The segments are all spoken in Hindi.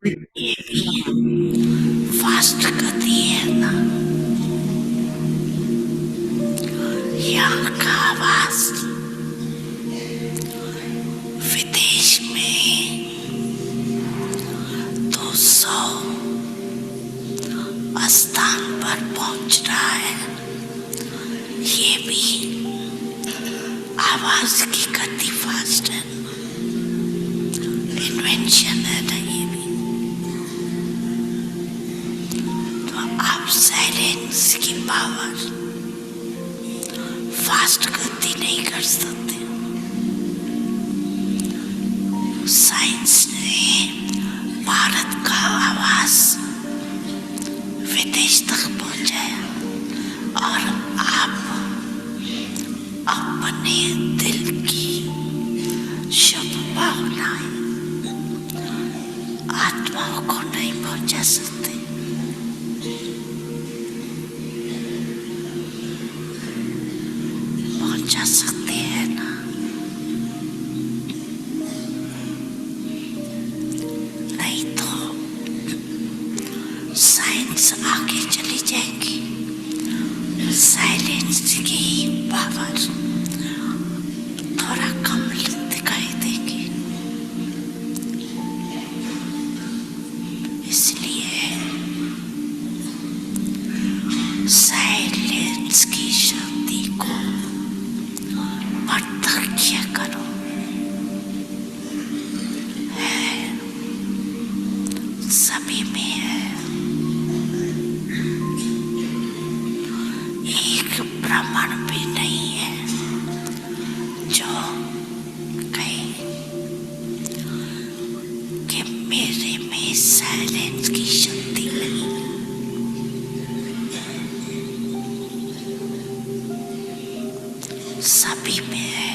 ये भी फास्ट गति है ना, यहाँ का आवाज विदेश में 200 स्थान पर पहुंच रहा है। ये भी आवाज की गति फास्ट है, इन्वेंशन है ना ये भी। तो आप साइलेंस की पावर फास्ट गति नहीं कर सकते। साइंस ने भारत का आवाज विदेश तक पहुंचाया और आप अपने दिल की शुभ भावनाएं आत्माओं को नहीं पहुंचा सकते। पहुंचा सकते हैं ना? नहीं तो साइंस आगे चली जाएगी। साइलेंस की पावर थोड़ा कम दिखाई देगी। इसलिए साइलेंस की शक्ति को प्रत्यक्ष करो। है, सभी में है। एक ब्राह्मण भी नहीं है जो कहे कि मेरे में साइलेंस की शक्ति नहीं। सभी में है।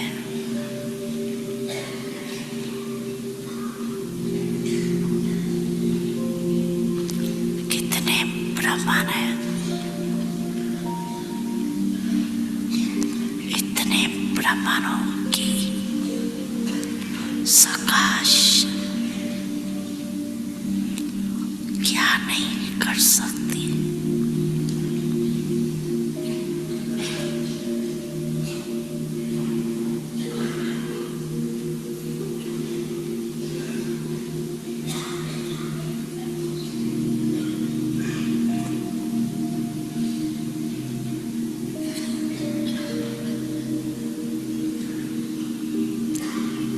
कितने ब्राह्मण हैं? इतने ब्राह्मणों की सकाश क्या नहीं कर सकती।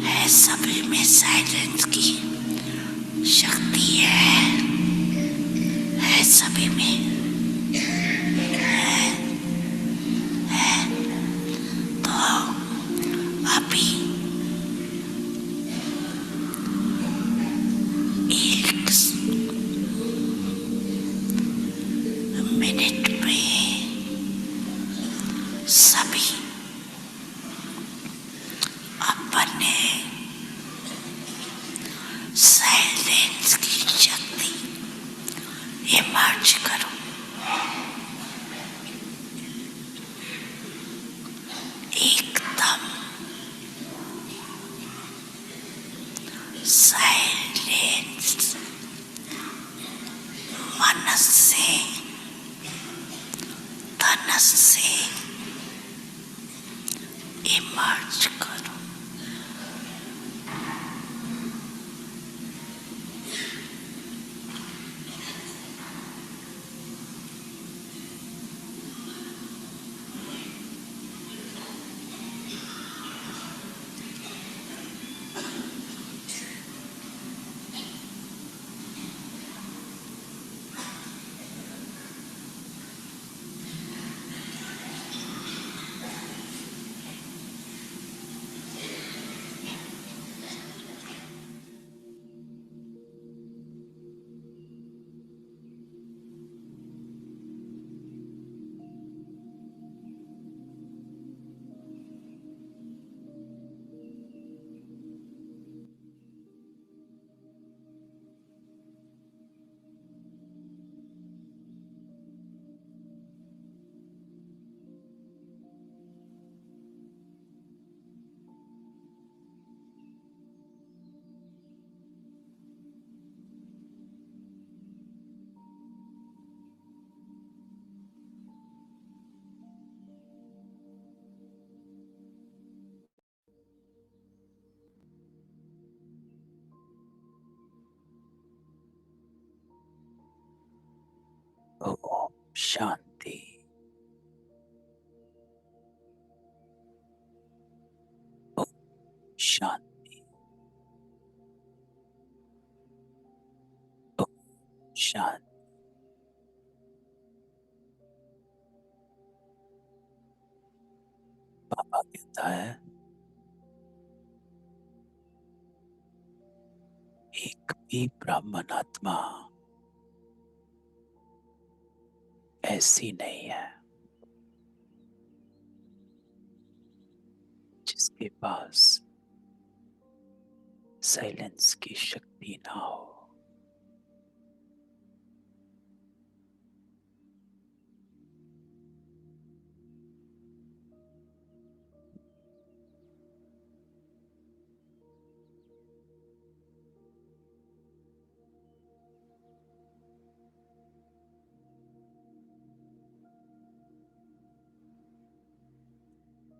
है सभी में साइलेंस की शक्ति है सभी में है। तो अभी एक मिनट में सभी अपने साइलेंस की शक्ति इमर्ज करो। एकदम साइलेंस मन से तन से इमर्ज करो। शांति। ओम शांति। ओम शांति। बाबा कहता है एक भी ब्राह्मण आत्मा ऐसी नहीं है जिसके पास साइलेंस की शक्ति ना हो।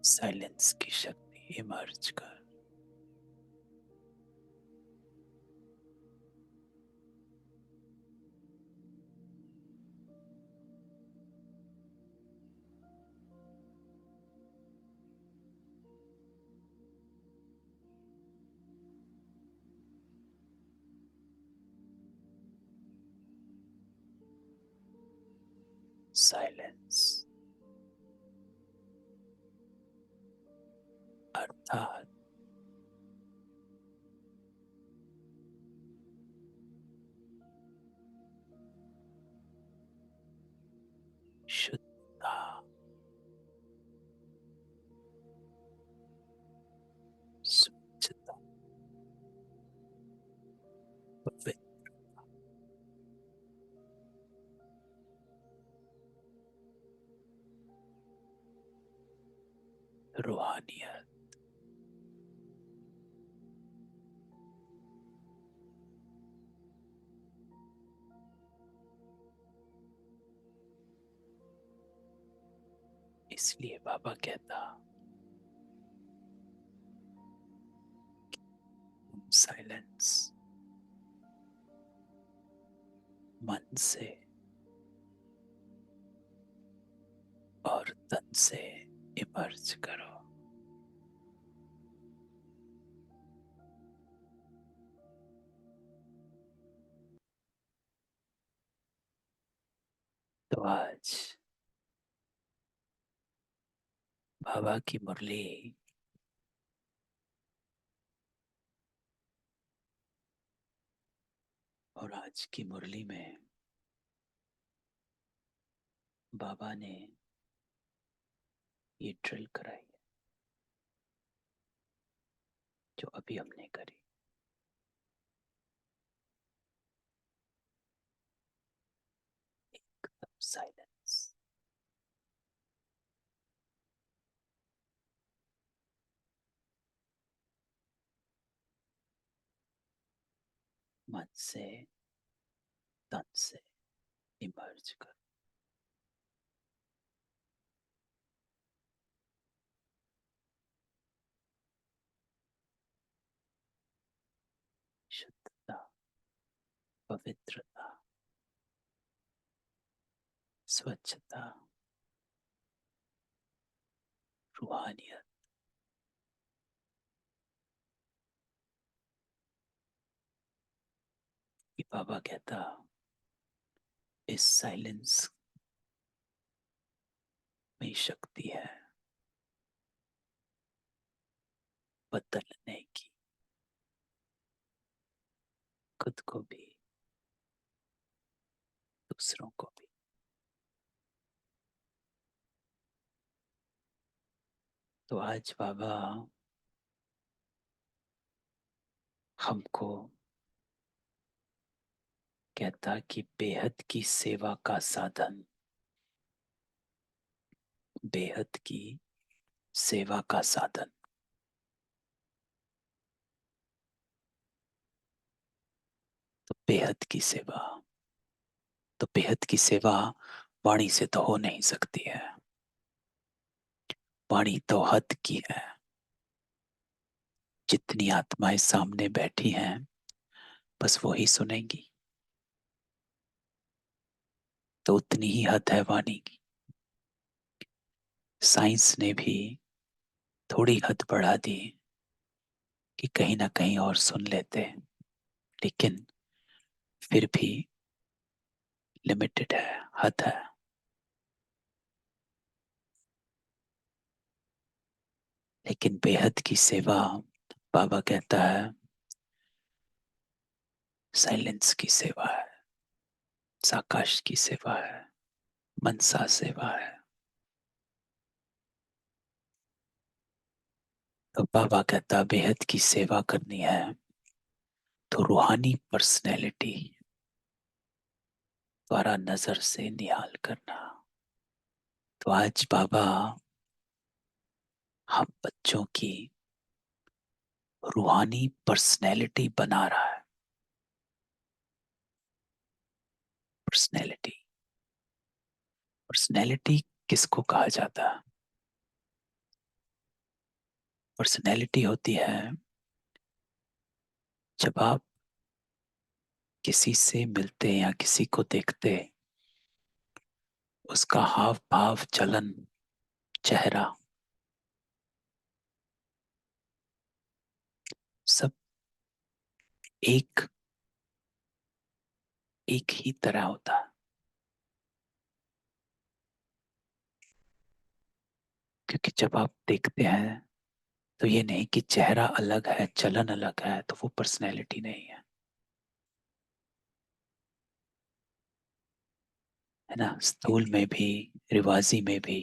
साइलेंस की शक्ति इमर्ज कर। साइलेंस अर्थात शुद्धता, स्वच्छता, पवित्र, रूहानियत। इसलिए बाबा कहता साइलेंस मन से और तन से इमर्ज करो। तो आज बाबा की मुरली और आज की मुरली में बाबा ने ये ड्रिल कराई है जो अभी हमने करी। एकदम साइलेंस, मन से तन से इमर्ज कर। शुद्धता, पवित्रता, स्वच्छता, रूहानियत। ये बाबा कहता इस साइलेंस में शक्ति है बदलने की, खुद को भी दूसरों को भी। तो आज बाबा हमको कहता कि बेहद की सेवा का साधन, बेहद की सेवा का साधन। तो बेहद की सेवा, तो बेहद की सेवा वाणी से तो हो नहीं सकती है। वाणी तो हद की है। जितनी आत्माएं सामने बैठी हैं बस वही सुनेंगी। तो उतनी ही हद है वाणी की। साइंस ने भी थोड़ी हद बढ़ा दी कि कहीं ना कहीं और सुन लेते, लेकिन फिर भी लिमिटेड है, हद है। लेकिन बेहद की सेवा, बाबा कहता है, साइलेंस की सेवा है, साकाश की सेवा है, मनसा सेवा है। तो बाबा कहता बेहद की सेवा करनी है तो रूहानी पर्सनैलिटी द्वारा नजर से निहाल करना। तो आज बाबा हम बच्चों की रूहानी पर्सनैलिटी बना रहा है। पर्सनैलिटी, पर्सनैलिटी किसको कहा जाता है? पर्सनैलिटी होती है जब आप किसी से मिलते या किसी को देखते, उसका हाव भाव, चलन, चेहरा, सब एक एक ही तरह होता है। क्योंकि जब आप देखते हैं तो ये नहीं कि चेहरा अलग है, चलन अलग है, तो वो पर्सनैलिटी नहीं है, है ना। स्थूल में भी, रिवाजी में भी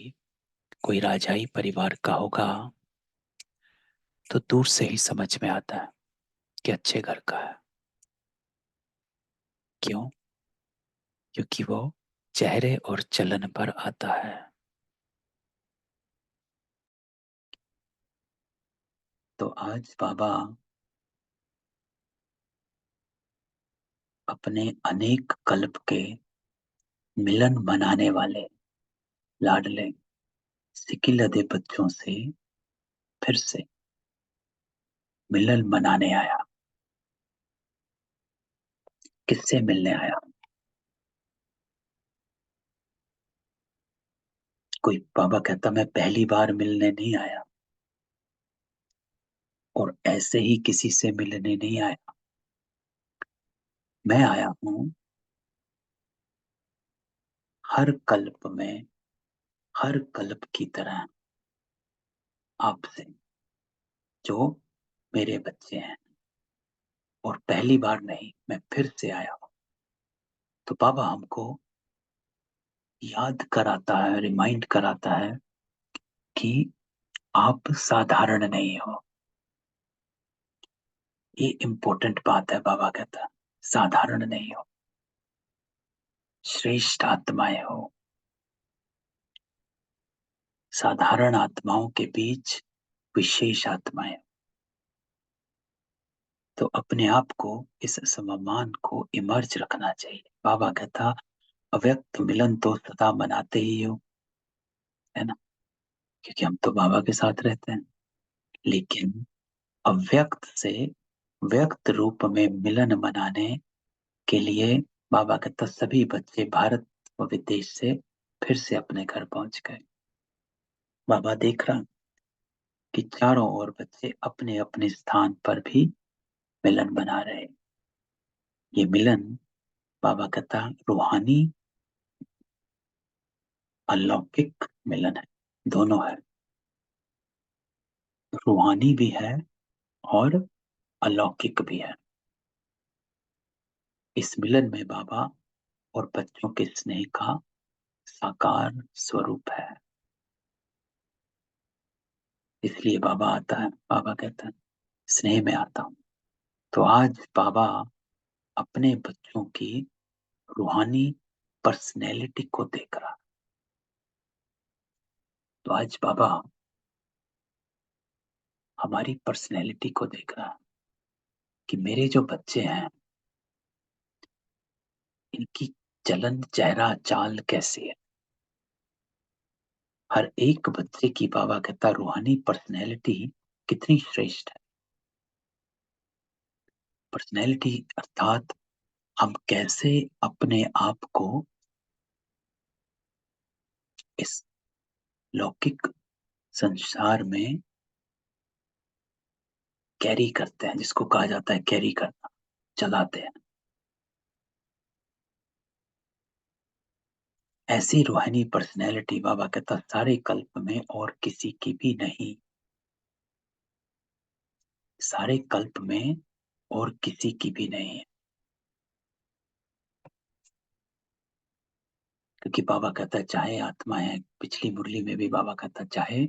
कोई राजाई परिवार का होगा तो दूर से ही समझ में आता है कि अच्छे घर का है। क्यों? क्योंकि वो चेहरे और चलन पर आता है। तो आज बाबा अपने अनेक कल्प के मिलन मनाने वाले लाडले सिकिलधे बच्चों से फिर से मिलन मनाने आया। किससे मिलने आया? कोई बाबा कहता मैं पहली बार मिलने नहीं आया और ऐसे ही किसी से मिलने नहीं आया। मैं आया हूं हर कल्प में, हर कल्प की तरह आपसे, जो मेरे बच्चे हैं, और पहली बार नहीं, मैं फिर से आया हूं। तो बाबा हमको याद कराता है, रिमाइंड कराता है कि आप साधारण नहीं हो। ये इंपॉर्टेंट बात है। बाबा कहता है साधारण नहीं हो, श्रेष्ठ आत्माएं हो। साधारण आत्माओं के बीच विशेष आत्माएं। तो अपने आप को, इस सम्मान को इमर्ज रखना चाहिए। बाबा कहता अव्यक्त मिलन तो सदा मनाते ही हो, है ना, क्योंकि हम तो बाबा के साथ रहते हैं। लेकिन अव्यक्त से व्यक्त रूप में मिलन मनाने के लिए बाबा कहता सभी बच्चे भारत व विदेश से फिर से अपने घर पहुंच गए। बाबा देख रहा कि चारों ओर बच्चे अपने अपने स्थान पर भी मिलन बना रहे। ये मिलन बाबा कहता रूहानी अलौकिक मिलन है, दोनों है। रूहानी भी है और अलौकिक भी है। इस मिलन में बाबा और बच्चों के स्नेह का साकार स्वरूप है। इसलिए बाबा आता है। बाबा कहता है स्नेह में आता हूं। तो आज बाबा अपने बच्चों की रूहानी पर्सनैलिटी को देख रहा। तो आज बाबा हमारी पर्सनैलिटी को देख रहा कि मेरे जो बच्चे हैं, इनकी चलन, चेहरा, चाल कैसी है। हर एक बच्चे की बाबा कहता रूहानी पर्सनैलिटी कितनी श्रेष्ठ है। पर्सनैलिटी अर्थात हम कैसे अपने आप को इस लौकिक संसार में कैरी करते हैं, जिसको कहा जाता है कैरी करना, चलाते हैं। ऐसी रूहानी पर्सनैलिटी बाबा कहता सारे कल्प में और किसी की भी नहीं, सारे कल्प में और किसी की भी नहीं है। क्योंकि बाबा कहता है चाहे आत्मा है, पिछली मुरली में भी बाबा कहता चाहे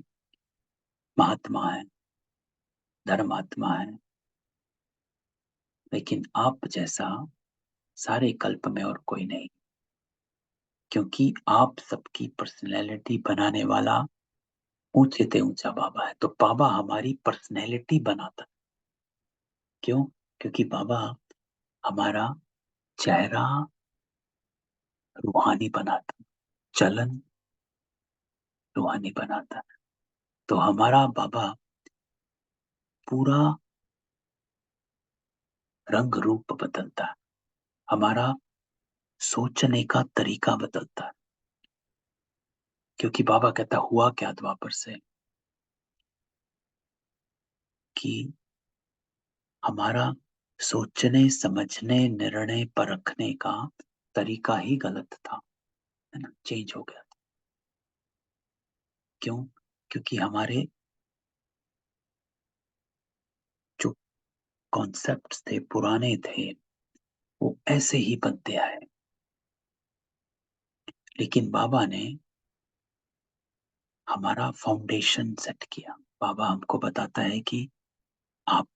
महात्मा है, धर्मात्मा है, लेकिन आप जैसा सारे कल्प में और कोई नहीं। क्योंकि आप सबकी पर्सनैलिटी बनाने वाला ऊंचे से ऊंचा बाबा है। तो बाबा हमारी पर्सनैलिटी बनाता है। क्यों? क्योंकि बाबा हमारा चेहरा रूहानी बनाता है, चलन रूहानी बनाता है। तो हमारा बाबा पूरा रंग रूप बदलता है, हमारा सोचने का तरीका बदलता है। क्योंकि बाबा कहता हुआ क्या द्वापर से कि हमारा सोचने समझने निर्णय परखने का तरीका ही गलत था, है ना, चेंज हो गया था। क्यों? क्योंकि हमारे जो कॉन्सेप्ट्स थे, पुराने थे, वो ऐसे ही बनते आए। लेकिन बाबा ने हमारा फाउंडेशन सेट किया। बाबा हमको बताता है कि आप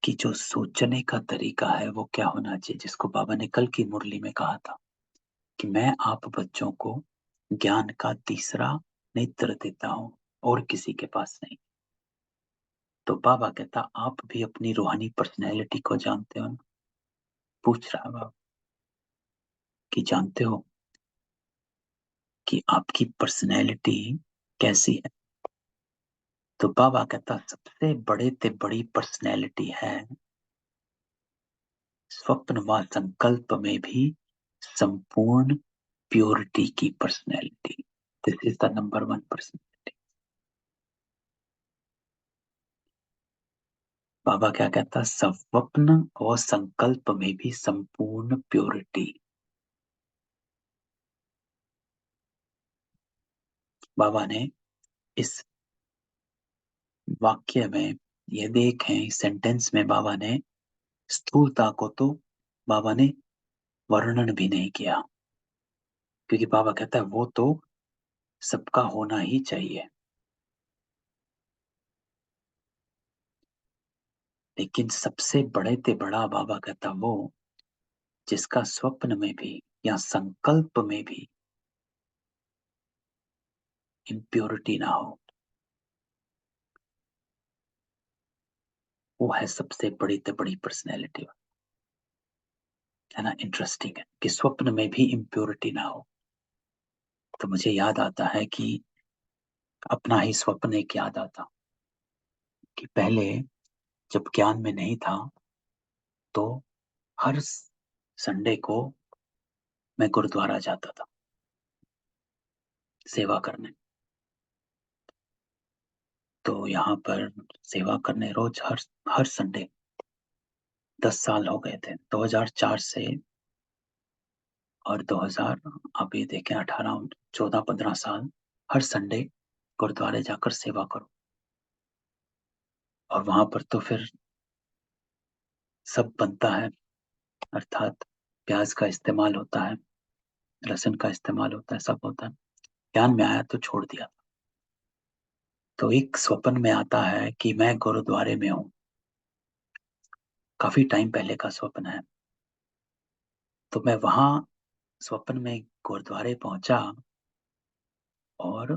कि जो सोचने का तरीका है वो क्या होना चाहिए, जिसको बाबा ने कल की मुरली में कहा था कि मैं आप बच्चों को ज्ञान का तीसरा नेत्र देता हूं और किसी के पास नहीं। तो बाबा कहता आप भी अपनी रूहानी पर्सनैलिटी को जानते हो ना? पूछ रहा है बाबा कि जानते हो कि आपकी पर्सनैलिटी कैसी है? तो बाबा कहता सबसे बड़े ते बड़ी पर्सनैलिटी है स्वप्न व संकल्प में भी संपूर्ण प्योरिटी की personality. This is the number one personality. बाबा क्या कहता स्वप्न और संकल्प में भी संपूर्ण प्योरिटी। बाबा ने इस वाक्य में ये देखें, इस सेंटेंस में बाबा ने स्थूलता को तो बाबा ने वर्णन भी नहीं किया। क्योंकि बाबा कहता है वो तो सबका होना ही चाहिए। लेकिन सबसे बड़े ते बड़ा बाबा कहता वो जिसका स्वप्न में भी या संकल्प में भी इम्प्योरिटी ना हो, वो है सबसे बड़ी ते बड़ी पर्सनैलिटी। है ना, इंटरेस्टिंग है कि स्वप्न में भी इम्प्योरिटी ना हो। तो मुझे याद आता है कि अपना ही स्वप्न एक याद आता कि पहले जब ज्ञान में नहीं था तो हर संडे को मैं गुरुद्वारा जाता था सेवा करने। तो यहाँ पर सेवा करने रोज हर हर संडे 10 साल हो गए थे, 2004 से। और 2000 आप ये देखें 18 14 15 साल हर संडे गुरुद्वारे जाकर सेवा करो। और वहां पर तो फिर सब बनता है, अर्थात प्याज का इस्तेमाल होता है, लहसुन का इस्तेमाल होता है, सब होता है। ज्ञान में आया तो छोड़ दिया। तो एक स्वप्न में आता है कि मैं गुरुद्वारे में हूँ, काफी टाइम पहले का स्वप्न है। तो मैं वहां स्वप्न में गुरुद्वारे पहुंचा और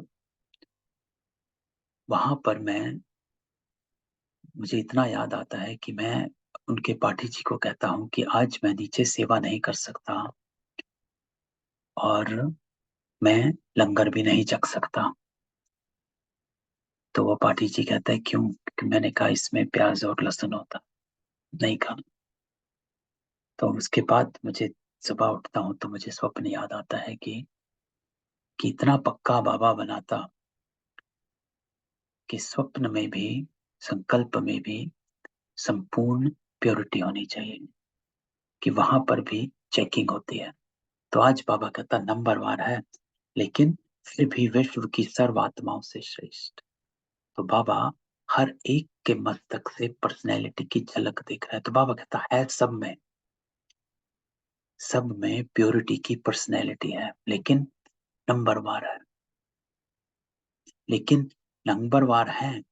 वहां पर मुझे इतना याद आता है कि मैं उनके पाठी जी को कहता हूँ कि आज मैं नीचे सेवा नहीं कर सकता और मैं लंगर भी नहीं चख सकता। तो वो पाठी जी कहता है क्यों? कि मैंने कहा इसमें प्याज और लहसुन होता, नहीं खाना। तो उसके बाद मुझे सुबह उठता हूँ तो मुझे स्वप्न याद आता है कि कि इतना पक्का बाबा बनाता कि स्वप्न में भी, संकल्प में भी संपूर्ण प्योरिटी होनी चाहिए, कि वहां पर भी चेकिंग होती है। तो आज बाबा कहता नंबरवार है, लेकिन फिर भी विश्व की सर्व आत्माओं से श्रेष्ठ। तो बाबा हर एक के मस्तक से पर्सनैलिटी की झलक देख रहा है। तो बाबा कहता है सब में प्योरिटी की पर्सनैलिटी है, लेकिन नंबरवार है। लेकिन नंबरवार है,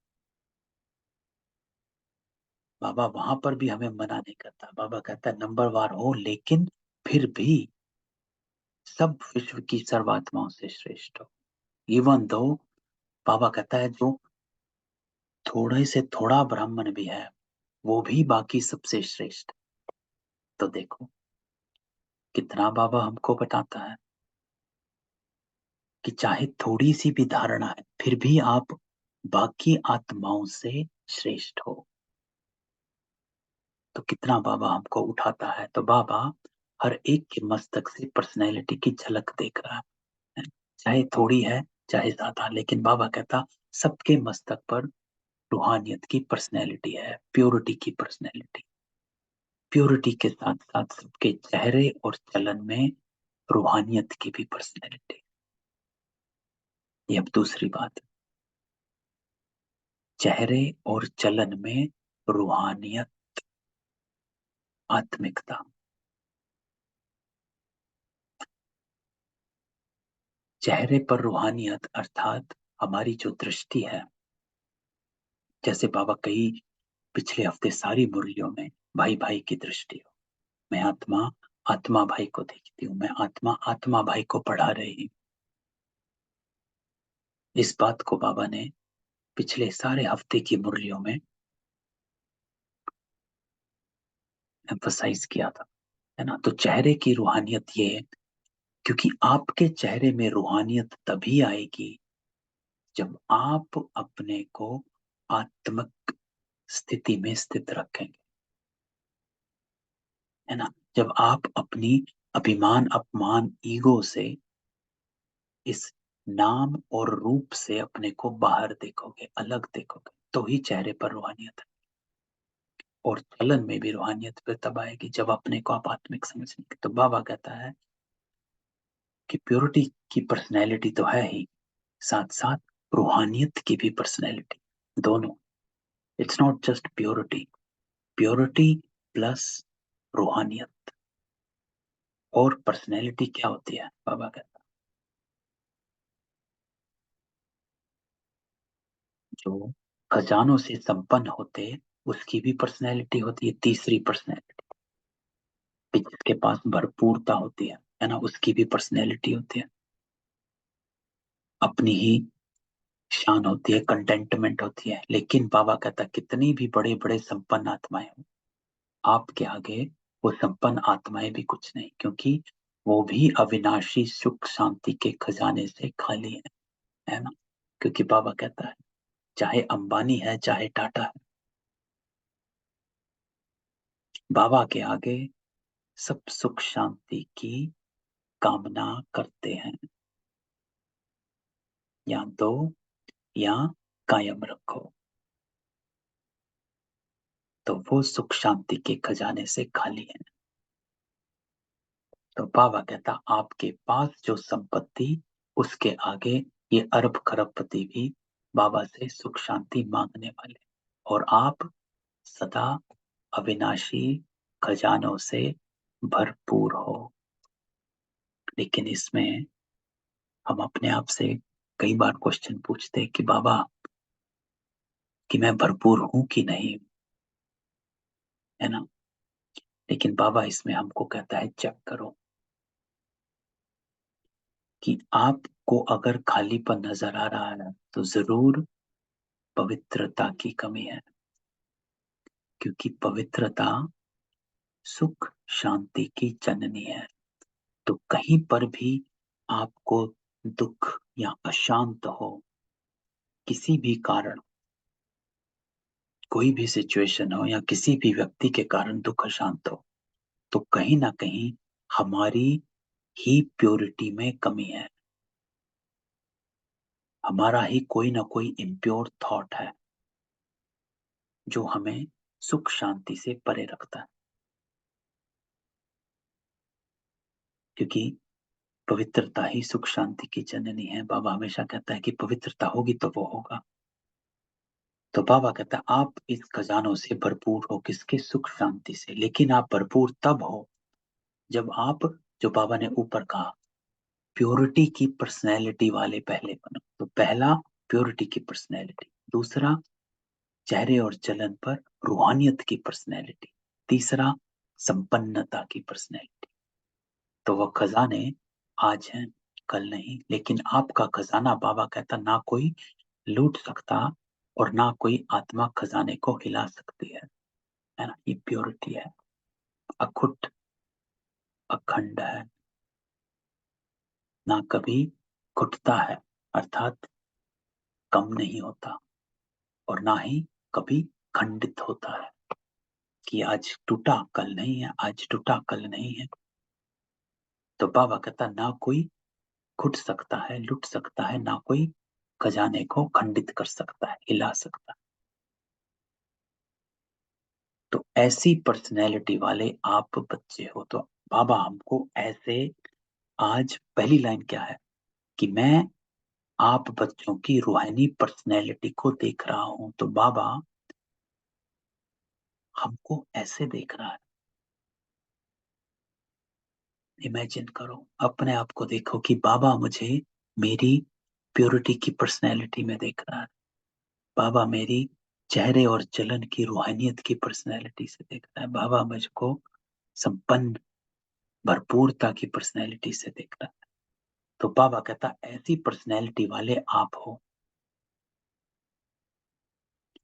बाबा वहां पर भी हमें मना नहीं करता। बाबा कहता है नंबरवार हो, लेकिन फिर भी सब विश्व की सर्वात्माओं से श्रेष्ठ हो। इवन दो, बाबा कहता है जो थोड़े से थोड़ा ब्राह्मण भी है, वो भी बाकी सबसे श्रेष्ठ। तो देखो कितना बाबा हमको बताता है कि चाहे थोड़ी सी भी धारणा है, फिर भी आप बाकी आत्माओं से श्रेष्ठ हो। तो कितना बाबा हमको उठाता है। तो बाबा हर एक के मस्तक से पर्सनैलिटी की झलक देख रहा है, चाहे थोड़ी है चाहे ज्यादा, लेकिन बाबा कहता सबके मस्तक पर रूहानियत की पर्सनैलिटी है, प्योरिटी की पर्सनैलिटी। प्योरिटी के साथ साथ सबके चेहरे और चलन में रूहानियत की भी पर्सनैलिटी। ये अब दूसरी बात, चेहरे और चलन में रूहानियत, आत्मिकता। चेहरे पर रूहानियत अर्थात हमारी जो दृष्टि है, जैसे बाबा कई पिछले हफ्ते सारी मुरलियों में भाई भाई की दृष्टि हो, मैं आत्मा आत्मा भाई को देखती हूँ, मैं आत्मा आत्मा भाई को पढ़ा रही हूँ। इस बात को बाबा ने पिछले सारे हफ्ते की मुरलियों में एम्फसाइज किया था, है ना। तो चेहरे की रूहानियत ये है, क्योंकि आपके चेहरे में रूहानियत तभी आएगी जब आप अपने को आत्मिक स्थिति में स्थित रखेंगे, है ना। जब आप अपनी अभिमान अपमान ईगो से, इस नाम और रूप से अपने को बाहर देखोगे, अलग देखोगे, तो ही चेहरे पर रूहानियत है। और चलन में भी रूहानियत फिर तब आएगी जब अपने को आप आत्मिक समझेंगे। तो बाबा कहता है कि प्योरिटी की पर्सनैलिटी तो है ही, साथ साथ रूहानियत की भी पर्सनैलिटी, दोनों। It's not just purity, purity plus रूहानियत। और पर्सनैलिटी क्या होती है, बाबा कहता है जो खजानों से संपन्न होते, उसकी भी पर्सनैलिटी होती है, तीसरी पर्सनैलिटी। जिसके पास भरपूरता होती है ना, उसकी भी पर्सनैलिटी होती है, अपनी ही शान होती है, कंटेंटमेंट होती है। लेकिन बाबा कहता है कितनी भी बड़े बड़े संपन्न आत्माएं हो, आपके आगे वो संपन्न आत्माएं भी कुछ नहीं, क्योंकि वो भी अविनाशी सुख शांति के खजाने से खाली है ना। क्योंकि बाबा कहता है चाहे अंबानी है चाहे टाटा है, बाबा के आगे सब सुख शांति की कामना करते हैं, या दो या कायम रखो। तो वो सुख शांति के खजाने से खाली है। तो बाबा कहता आपके पास जो संपत्ति, उसके आगे ये अरब खरबपति भी बाबा से सुख शांति मांगने वाले, और आप सदा अविनाशी खजानों से भरपूर हो। लेकिन इसमें हम अपने आप से कई बार क्वेश्चन पूछते हैं कि बाबा, कि मैं भरपूर हूं कि नहीं, है ना। लेकिन बाबा इसमें हमको कहता है चेक करो कि आपको अगर खालीपन नजर आ रहा है तो जरूर पवित्रता की कमी है, क्योंकि पवित्रता सुख शांति की जननी है। तो कहीं पर भी आपको दुख या अशांत हो, किसी भी कारण, कोई भी सिचुएशन हो या किसी भी व्यक्ति के कारण दुख अशांत हो, तो कहीं ना कहीं हमारी ही प्योरिटी में कमी है। हमारा ही कोई ना कोई इम्प्योर थॉट है जो हमें सुख शांति से परे रखता है। क्योंकि पवित्रता ही सुख शांति की जननी है। बाबा हमेशा कहता है कि पवित्रता होगी तो वो होगा। तो बाबा कहता है आप इस खजानों से भरपूर हो, किसके? सुख शांति से। लेकिन आप भरपूर तब हो जब आप, जो बाबा ने ऊपर कहा, प्योरिटी की पर्सनैलिटी वाले पहले बनो। तो पहला प्योरिटी की पर्सनैलिटी, दूसरा चेहरे और चलन पर रूहानियत की पर्सनैलिटी, तीसरा संपन्नता की पर्सनैलिटी। तो वह खजाने आज हैं, कल नहीं। लेकिन आपका खजाना, बाबा कहता, ना कोई लूट सकता और ना कोई आत्मा खजाने को हिला सकती है ना। ये प्योरिटी है, अखुट, अखंड है, ना कभी घुटता है, अर्थात कम नहीं होता, और ना ही कभी खंडित होता है कि आज टूटा कल नहीं है, आज टूटा कल नहीं है। तो बाबा कहता ना कोई घुट सकता है, लुट सकता है, ना कोई खजाने को खंडित कर सकता है, हिला सकता है। तो ऐसी पर्सनैलिटी वाले आप बच्चे हो। तो बाबा हमको ऐसे, आज पहली लाइन क्या है कि मैं आप बच्चों की रूहानी पर्सनैलिटी को देख रहा हूं। तो बाबा हमको ऐसे देख रहा है। इमेजिन करो, अपने आप को देखो कि बाबा मुझे मेरी प्योरिटी की पर्सनैलिटी में देख रहा है। बाबा मेरी चेहरे और चलन की रूहानियत की पर्सनैलिटी से देख रहा है। बाबा मुझको संपन्न, भरपूरता की पर्सनैलिटी से देख रहा है। तो बाबा कहता ऐसी पर्सनैलिटी वाले आप हो।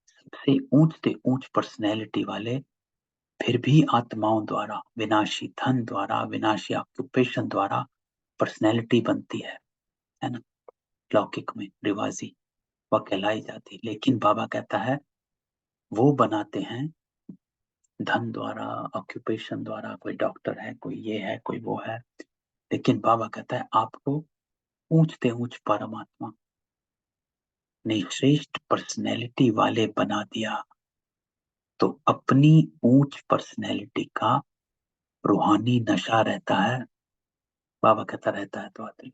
सबसे ऊंच से ऊंच पर्सनैलिटी वाले फिर भी आत्माओं द्वारा, विनाशी धन द्वारा, विनाशी ऑक्यूपेशन द्वारा पर्सनैलिटी बनती है ना। लौकिक में रिवाजी वह कहलाई जाती। लेकिन बाबा कहता है वो बनाते हैं धन द्वारा, ऑक्यूपेशन द्वारा। कोई डॉक्टर है, कोई ये है, कोई वो है। लेकिन बाबा कहता है आपको ऊंचते ऊंच परमात्मा ने श्रेष्ठ पर्सनैलिटी वाले बना दिया। तो अपनी ऊंच पर्सनैलिटी का रूहानी नशा रहता है। बाबा कहता रहता है तो आते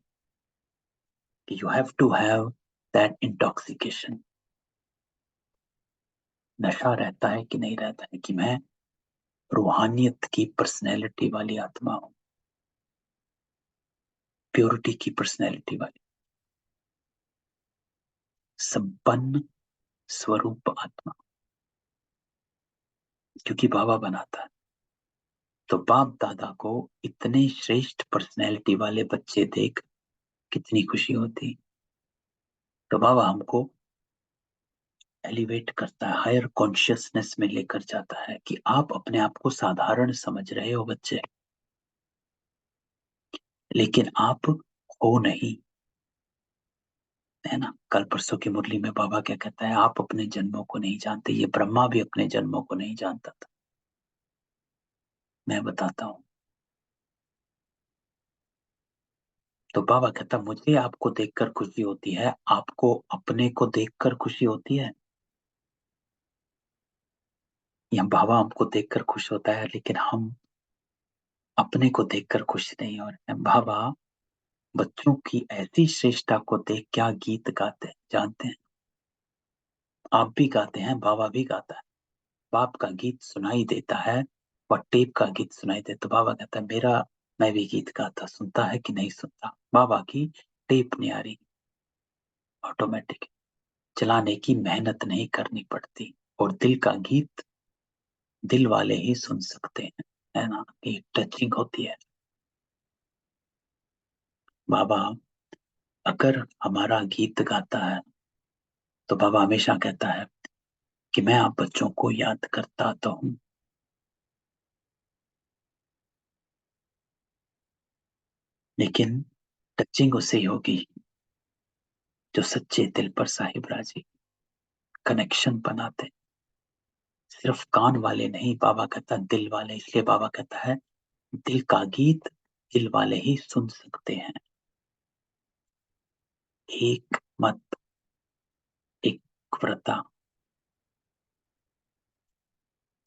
कि you have to have that intoxication. नशा रहता है कि नहीं रहता है कि मैं रूहानियत की पर्सनैलिटी वाली आत्मा हूं, प्योरिटी की पर्सनैलिटी वाली, संपन्न स्वरूप आत्मा। क्योंकि बाबा बनाता है। तो बाप दादा को इतने श्रेष्ठ पर्सनैलिटी वाले बच्चे देख कितनी खुशी होती। तो बाबा हमको एलिवेट करता है, हायर कॉन्शियसनेस में लेकर जाता है कि आप अपने आप को साधारण समझ रहे हो बच्चे, लेकिन आप हो नहीं, है ना। कल परसों की मुरली में बाबा क्या कहता है, आप अपने जन्मों को नहीं जानते। ये ब्रह्मा भी अपने जन्मों को नहीं जानता था। मैं बताता हूँ। तो बाबा कहता मुझे आपको देखकर खुशी होती है, आपको अपने को देखकर खुशी होती है। या बाबा हमको देखकर खुश होता है, लेकिन हम अपने को देखकर खुश नहीं हो रहे हैं। बाबा बच्चों की ऐसी श्रेष्ठता को देख क्या गीत गाते हैं जानते हैं? आप भी गाते हैं, बाबा भी गाता है। बाप का गीत सुनाई देता है और टेप का गीत सुनाई देता। तो बाबा कहता है मेरा, मैं भी गीत गाता, सुनता है कि नहीं सुनता? बाबा की टेप नहीं आ रही, ऑटोमेटिक, चलाने की मेहनत नहीं करनी पड़ती। और दिल का गीत दिल वाले ही सुन सकते हैं, है ना। एक टचिंग होती है। बाबा अगर हमारा गीत गाता है तो बाबा हमेशा कहता है कि मैं आप बच्चों को याद करता तो हूं, लेकिन टचिंग उसे ही होगी जो सच्चे दिल पर साहिब राजी कनेक्शन बनाते। सिर्फ कान वाले नहीं, बाबा कहता दिल वाले। इसलिए बाबा कहता है दिल का गीत दिल वाले ही सुन सकते हैं। एक मत व्रता।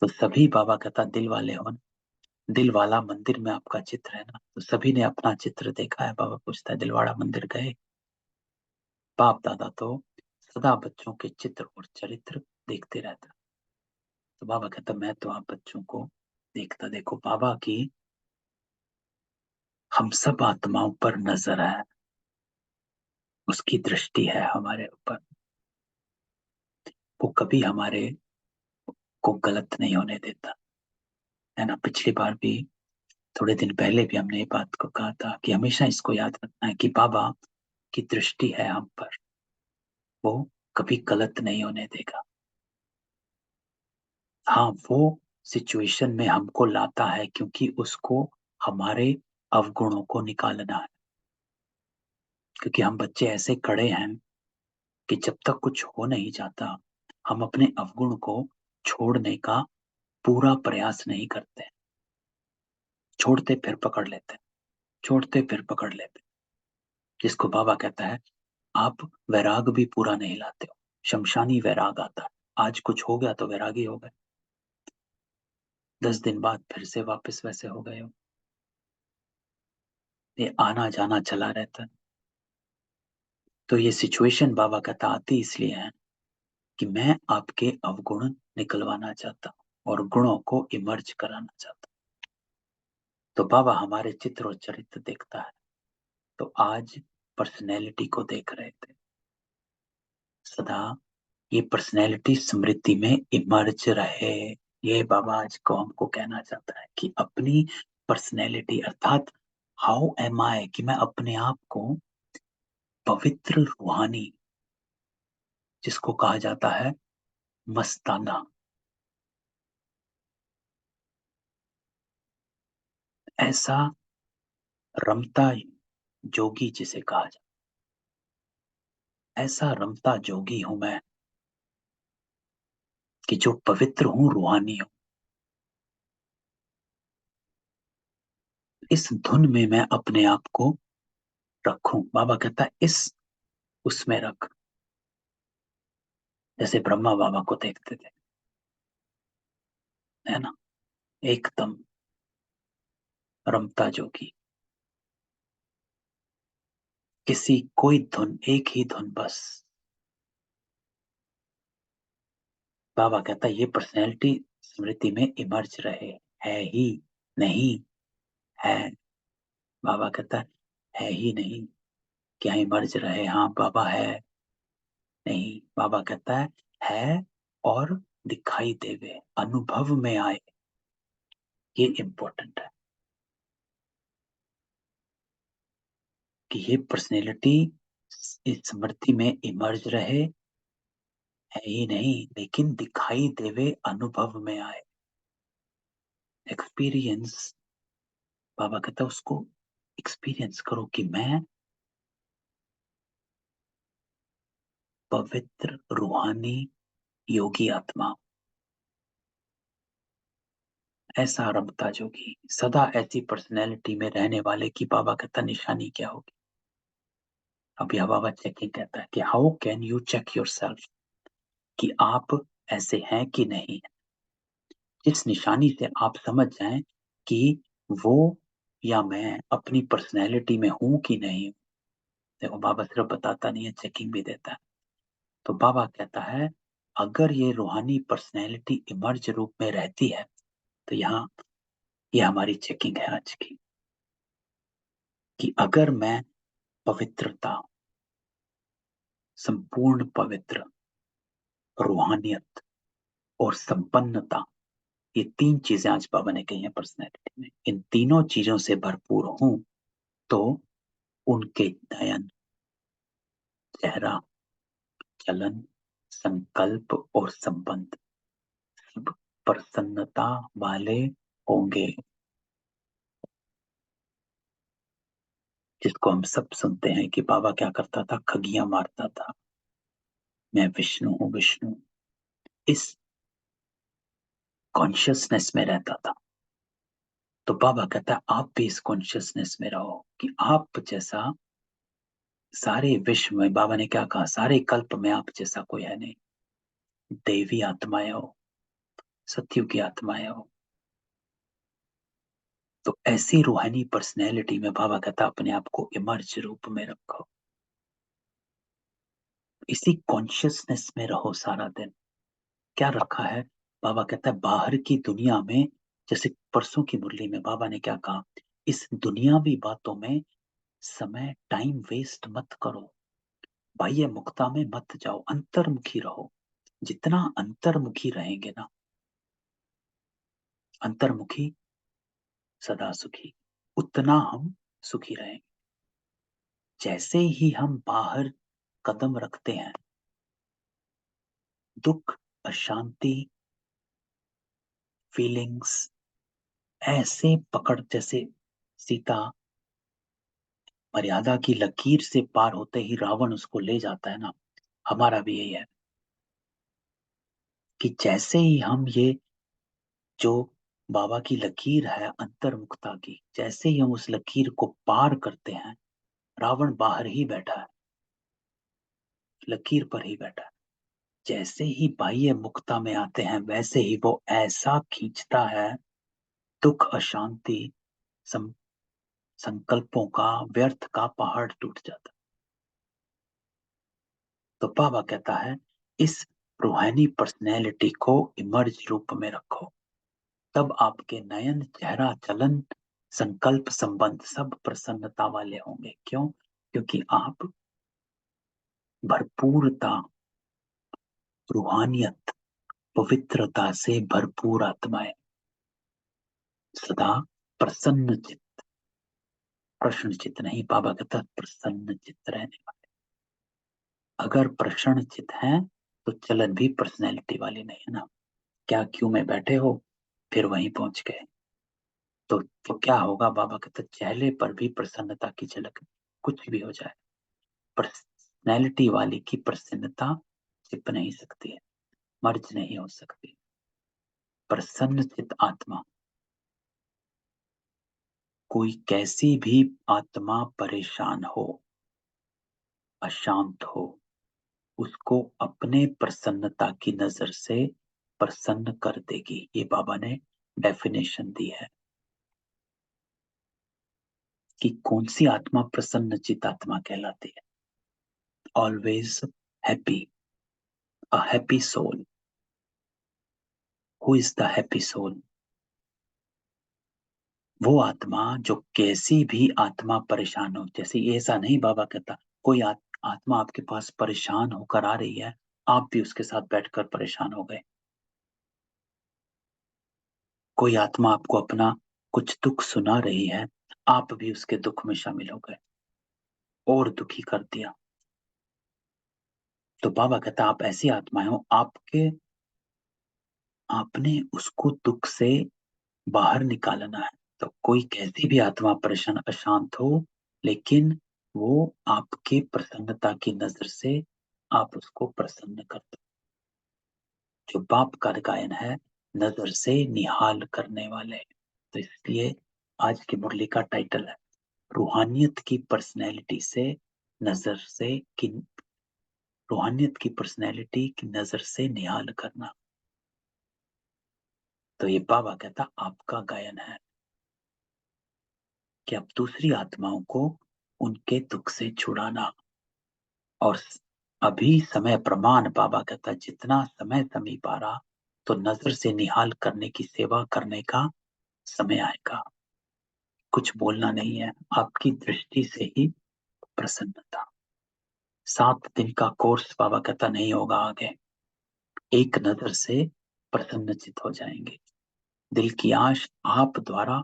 तो सभी बाबा कहता दिल वाले हो ना, दिल वाला मंदिर में आपका चित्र है ना, तो सभी ने अपना चित्र देखा है। बाबा पूछता है दिलवाड़ा मंदिर गए? बाप दादा तो सदा बच्चों के चित्र और चरित्र देखते रहता। तो बाबा कहता मैं तो आप बच्चों को देखता। देखो बाबा की हम सब आत्माओं पर नजर है, उसकी दृष्टि है हमारे ऊपर। वो कभी हमारे को गलत नहीं होने देता, है ना। पिछली बार भी, थोड़े दिन पहले भी हमने ये बात को कहा था कि हमेशा इसको याद रखना है कि बाबा की दृष्टि है हम पर, वो कभी गलत नहीं होने देगा। हाँ, वो सिचुएशन में हमको लाता है क्योंकि उसको हमारे अवगुणों को निकालना है। क्योंकि हम बच्चे ऐसे खड़े हैं कि जब तक कुछ हो नहीं जाता, हम अपने अवगुण को छोड़ने का पूरा प्रयास नहीं करते। छोड़ते फिर पकड़ लेते, छोड़ते फिर पकड़ लेते। जिसको बाबा कहता है आप वैराग भी पूरा नहीं लाते हो, शमशानी वैराग आता है। आज कुछ हो गया तो वैरागी हो गए, 10 दिन बाद फिर से वापस वैसे हो गए हो। ये आना जाना चला रहता है। तो ये सिचुएशन बाबा कहता आती इसलिए है कि मैं आपके अवगुण निकलवाना चाहता हूं और गुणों को इमर्ज कराना चाहता हूं। तो बाबा हमारे चित्र और चरित्र देखता है। तो आज पर्सनैलिटी को देख रहे थे। सदा ये पर्सनैलिटी स्मृति में इमर्ज रहे। ये बाबा आज को हमको कहना चाहता है कि अपनी पर्सनैलिटी अर्थात हाउ एम आई, कि मैं अपने आप को पवित्र रूहानी, जिसको कहा जाता है मस्ताना, ऐसा रमता जोगी जिसे कहा जाए, ऐसा रमता जोगी हूं मैं कि जो पवित्र हूं, रूहानी हूं। इस धुन में मैं अपने आप को रखूं। बाबा कहता है इस उसमें रख। जैसे ब्रह्मा बाबा को देखते थे, है ना, एकदम रमता जोगी। किसी कोई धुन, एक ही धुन बस। बाबा कहता है ये पर्सनैलिटी स्मृति में इमर्ज रहे। है ही नहीं, है। बाबा कहता है ही नहीं, क्या इमर्ज रहे? हाँ बाबा है नहीं। बाबा कहता है और दिखाई देवे, अनुभव में आए। ये इंपॉर्टेंट है कि ये पर्सनैलिटी इस स्मृति में इमर्ज रहे, है ही नहीं, लेकिन दिखाई देवे, अनुभव में आए। एक्सपीरियंस, बाबा कहता है उसको एक्सपीरियंस करो कि मैं पवित्र रूहानी योगी आत्मा, ऐसा रमता जोगी। सदा ऐसी पर्सनैलिटी में रहने वाले की बाबा कहता निशानी क्या होगी? अब यह बाबा चेकिंग कहता है कि how can you check yourself, कि आप ऐसे हैं कि नहीं। इस निशानी से आप समझ जाएं कि वो या मैं अपनी पर्सनैलिटी में हूं कि नहीं। देखो बाबा सिर्फ बताता नहीं है, चेकिंग भी देता है। तो बाबा कहता है अगर ये रूहानी पर्सनैलिटी इमर्ज रूप में रहती है तो यहाँ ये हमारी चेकिंग है आज की, कि अगर मैं पवित्रता, संपूर्ण पवित्र रूहानियत और संपन्नता, ये 3 चीजें आज बाबा ने कही है पर्सनैलिटी में, इन तीनों चीजों से भरपूर हूं, तो उनके नयन, चेहरा, चलन, संकल्प और संबंध सब प्रसन्नता वाले होंगे। जिसको हम सब सुनते हैं कि बाबा क्या करता था, खगियां मारता था, मैं विष्णु हूं, विष्णु। इस कॉन्शियसनेस में रहता था। तो बाबा कहता है आप भी इस कॉन्शियसनेस में रहो कि आप जैसा सारे विश्व में, बाबा ने क्या कहा, सारे कल्प में आप जैसा कोई है नहीं। देवी आत्माएं हो, सत्युग की आत्माएं हो, तो ऐसी रूहानी पर्सनैलिटी में बाबा कहता अपने आप को इमर्ज रूप में रखो, इसी कॉन्शियसनेस में रहो सारा दिन। क्या रखा है? बाबा कहता है बाहर की दुनिया में, जैसे परसों की मुरली में बाबा ने क्या कहा, इस दुनियावी बातों में समय टाइम वेस्ट मत करो, बाह्य मुक्ता में मत जाओ, अंतर्मुखी रहो। जितना अंतर्मुखी रहेंगे ना, अंतर्मुखी सदा सुखी, उतना हम सुखी रहेंगे। जैसे ही हम बाहर कदम रखते हैं, दुख, अशांति, फीलिंग्स ऐसे पकड़, जैसे सीता मर्यादा की लकीर से पार होते ही रावण उसको ले जाता है ना, हमारा भी यही है कि जैसे ही हम ये जो बाबा की लकीर है अंतर्मुखता की, जैसे ही हम उस लकीर को पार करते हैं, रावण बाहर ही बैठा है, लकीर पर ही बैठा है। जैसे ही बाह्य मुक्ता में आते हैं, वैसे ही वो ऐसा खींचता है, दुख, अशांति, संकल्पों का, व्यर्थ का पहाड़ टूट जाता। तो बाबा कहता है इस रूहानी पर्सनैलिटी को इमर्ज रूप में रखो, तब आपके नयन, चेहरा, चलन, संकल्प, संबंध सब प्रसन्नता वाले होंगे। क्यों? क्योंकि आप भरपूरता, रूहानियत, पवित्रता से भरपूर आत्माएं, सदा प्रसन्न चित्त, प्रश्न चित्त नहीं, बाबा कहता प्रसन्न चित्त रहने वाले। अगर प्रसन्न चित्त हैं तो चलन भी पर्सनैलिटी वाली नहीं है ना। क्या क्यों में बैठे हो, फिर वहीं पहुंच गए, तो क्या होगा? बाबा कहते चेहरे पर भी प्रसन्नता की झलक, कुछ भी हो जाए, पर्सनैलिटी वाली की प्रसन्नता छिप नहीं सकती है, मर्ज नहीं हो सकती। प्रसन्न चित आत्मा, कोई कैसी भी आत्मा परेशान हो, अशांत हो, उसको अपने प्रसन्नता की नजर से प्रसन्न कर देगी। ये बाबा ने डेफिनेशन दी है कि कौन सी आत्मा प्रसन्न चित आत्मा कहलाती है। Always happy, a happy soul. Who is the happy soul? वो आत्मा जो कैसी भी आत्मा परेशान हो, जैसे ऐसा नहीं बाबा कहता कोई आत्मा आपके पास परेशान होकर आ रही है, आप भी उसके साथ बैठकर परेशान हो गए। कोई आत्मा आपको अपना कुछ दुख सुना रही है, आप भी उसके दुख में शामिल हो गए और दुखी कर दिया। तो बाबा कहता आप ऐसी आत्माएं हो, आपने उसको दुख से बाहर निकालना है। तो कोई कैसी भी आत्मा परेशान, अशांत हो, लेकिन वो आपके प्रसन्नता की नजर से आप उसको प्रसन्न कर दो। जो बाप का गायन है, नजर से निहाल करने वाले। तो इसलिए आज की मुरली का टाइटल है रूहानियत की पर्सनैलिटी से नजर से कि रूहानियत की पर्सनैलिटी की नजर से निहाल करना। तो ये बाबा कहता आपका गायन है कि अब दूसरी आत्माओं को उनके दुख से छुड़ाना। और अभी समय प्रमाण, बाबा कहता जितना समय समीप आ रहा, तो नजर से निहाल करने की सेवा करने का समय आएगा। कुछ बोलना नहीं है, आपकी दृष्टि से ही प्रसन्नता। 7 दिन का कोर्स बाबा कहता नहीं होगा आगे, एक नजर से प्रसन्नचित हो जाएंगे, दिल की आश आप द्वारा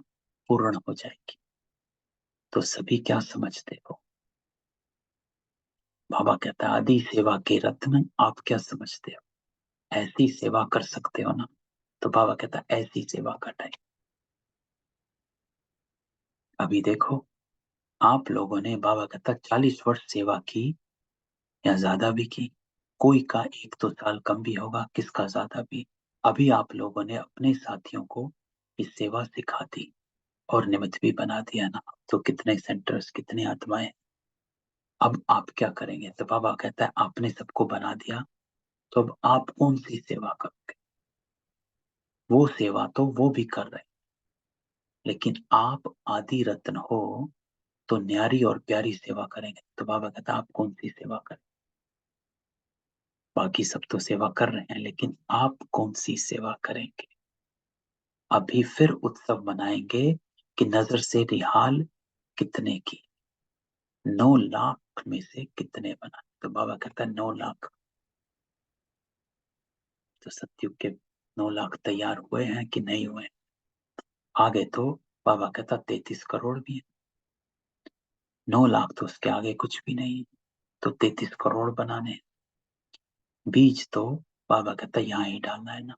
पूर्ण हो जाएगी। तो सभी क्या समझते हो? बाबा कहता है आदि सेवा के रत्न, आप क्या समझते हो? ऐसी सेवा कर सकते हो ना? तो बाबा कहता है ऐसी सेवा का टाइम अभी देखो। आप लोगों ने, बाबा कहता 40 वर्ष सेवा की या ज्यादा भी की, कोई का 1-2 साल कम भी होगा, किसका ज्यादा भी। अभी आप लोगों ने अपने साथियों को इस सेवा सिखा दी और निमित्त भी बना दिया ना। तो कितने सेंटर्स, कितनी आत्माएं। अब आप क्या करेंगे? तो बाबा कहता है आपने सबको बना दिया, तो अब आप कौन सी सेवा करोगे? वो सेवा तो वो भी कर रहे हैं, लेकिन आप आदि रत्न हो तो न्यारी और प्यारी सेवा करेंगे। तो बाबा कहता आप कौन सी सेवा करें? बाकी सब तो सेवा कर रहे हैं, लेकिन आप कौन सी सेवा करेंगे? अभी फिर उत्सव मनाएंगे कि नजर से निहाल कितने की, 9 लाख में से कितने बना। तो बाबा कहता है 9 लाख। तो सतयुग के 9 लाख तैयार हुए हैं कि नहीं हुए? आगे तो बाबा कहता 33 करोड़ भी है। 9 लाख तो उसके आगे कुछ भी नहीं है, तो 33 करोड़ बनाने हैं। बीज तो बाबा कहता यहाँ ही डालना है ना।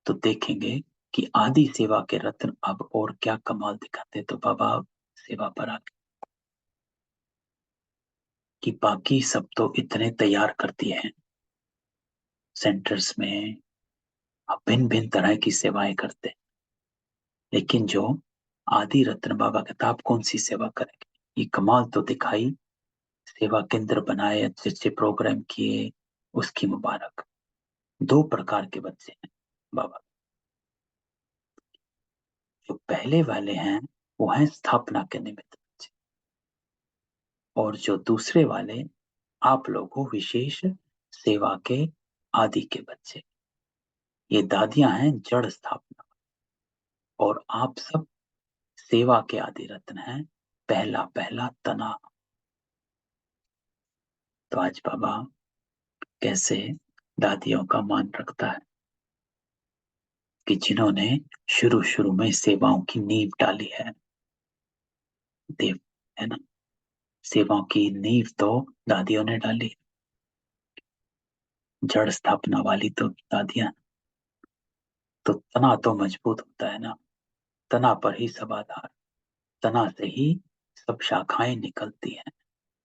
तो देखेंगे कि आदि सेवा के रत्न अब और क्या कमाल दिखाते। तो बाबा सेवा पर आगे कि बाकी सब तो इतने तैयार कर दिए हैं सेंटर्स में, अब भिन्न भिन्न तरह की सेवाएं करते हैं, लेकिन जो आदि रत्न बाबा कहता आप कौन सी सेवा करेंगे? ये कमाल तो दिखाई, सेवा केंद्र बनाए, अच्छे अच्छे प्रोग्राम किए, उसकी मुबारक। 2 प्रकार के बच्चे हैं बाबा। जो पहले वाले हैं वो हैं स्थापना के निमित्त बच्चे, और जो दूसरे वाले आप लोगों विशेष सेवा के आदि के बच्चे। ये दादियां हैं जड़ स्थापना, और आप सब सेवा के आदि रत्न हैं, पहला पहला तना। तो आज बाबा कैसे दादियों का मान रखता है कि जिन्होंने शुरू शुरू में सेवाओं की नींव डाली है। देव, है ना, सेवाओं की नींव तो दादियों ने डाली, जड़ स्थापना वाली तो दादियां। तो तना तो मजबूत होता है ना, तना पर ही सब आधार, तना से ही सब शाखाएं निकलती हैं।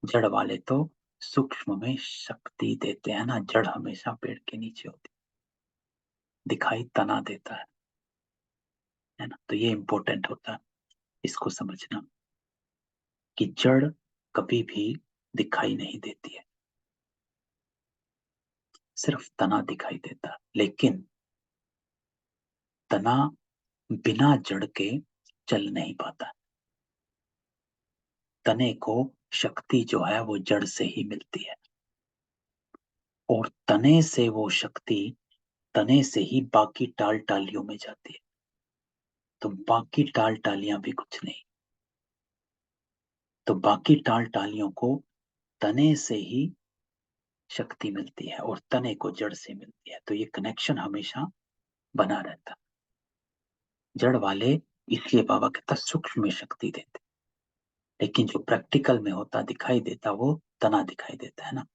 जड़ वाले तो सूक्ष्म में शक्ति देते हैं ना, जड़ हमेशा पेड़ के नीचे होती, दिखाई तना देता है ना। तो ये इंपॉर्टेंट होता है इसको समझना कि जड़ कभी भी दिखाई नहीं देती है, सिर्फ तना दिखाई देता है। लेकिन तना बिना जड़ के चल नहीं पाता। तने को शक्ति जो है वो जड़ से ही मिलती है, और तने से वो शक्ति तने से ही बाकी टाल टालियों में जाती है। तो बाकी टाल टालियां भी कुछ नहीं, तो बाकी टाल टालियों को तने से ही शक्ति मिलती है, और तने को जड़ से मिलती है। तो ये कनेक्शन हमेशा बना रहता। जड़ वाले इसलिए बाबा कहता सूक्ष्म में शक्ति देते, लेकिन जो प्रैक्टिकल में होता दिखाई देता वो तना दिखाई देता है ना।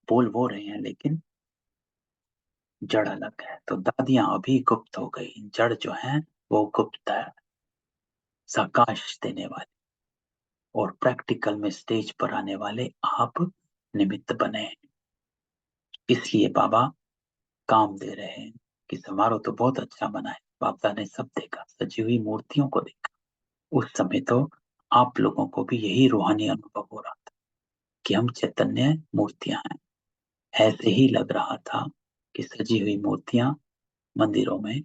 बोल वो रहे हैं लेकिन जड़ अलग है। तो दादियां अभी गुप्त हो गई, जड़ जो है वो गुप्त है, साकाश देने वाले, और प्रैक्टिकल में स्टेज पर आने वाले आप निमित्त बने हैं। इसलिए बाबा काम दे रहे हैं कि समारोह तो बहुत अच्छा बना है, बाबा ने सब देखा, सजी हुई मूर्तियों को देखा। उस समय तो आप लोगों को भी यही रूहानी अनुभव हो रहा था कि हम चैतन्य मूर्तियां हैं। ऐसे ही लग रहा था कि सजी हुई मूर्तियां मंदिरों में,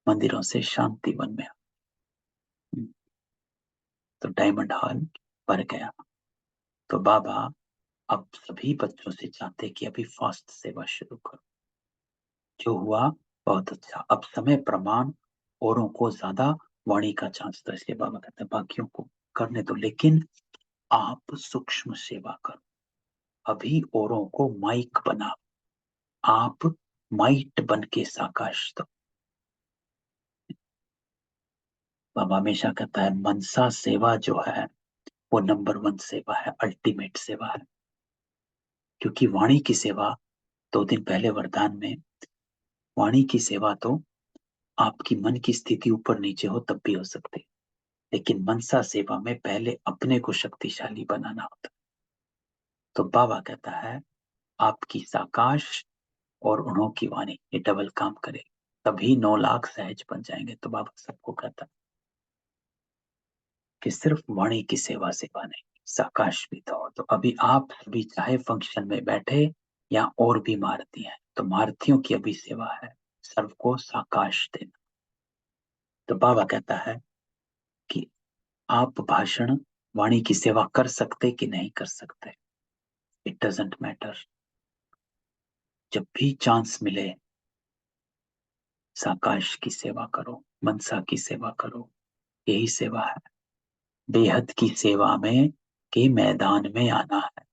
मंदिरों से शांति वन में। तो डायमंड हॉल भर गया। तो बाबा अब सभी बच्चों से चाहते कि अभी फास्ट सेवा शुरू करो। जो हुआ बहुत अच्छा। अब समय प्रमाण औरों को ज्यादा वाणी का चांस था, इसलिए बाबा कहते हैं बाकियों को करने दो, लेकिन आप सूक्ष्म सेवा करो। अभी औरों को माइक बना, आप माइट बन के साकाश दो। बाबा हमेशा कहता है मनसा सेवा जो है वो नंबर 1 सेवा है, अल्टीमेट सेवा है। क्योंकि वाणी की सेवा, 2 दिन पहले वरदान में, वाणी की सेवा तो आपकी मन की स्थिति ऊपर नीचे हो तब भी हो सकती है, लेकिन मनसा सेवा में पहले अपने को शक्तिशाली बनाना होता। तो बाबा कहता है आपकी साकाश और उन्हों की वाणी ये डबल काम करे, तभी 9 लाख सहज बन जाएंगे। तो बाबा सबको कहता है कि सिर्फ वाणी की सेवा सेवा नहीं, साकाश भी तो। अभी आप सभी चाहे फंक्शन में बैठे या और भी महारथी हैं, तो महारथियों की अभी सेवा है सर्व को साकाश देना। तो बाबा कहता है कि आप भाषण वाणी की सेवा कर सकते कि नहीं कर सकते, इट डजेंट मैटर। जब भी चांस मिले साकाश की सेवा करो, मनसा की सेवा करो, यही सेवा है। बेहद की सेवा में के मैदान में आना है।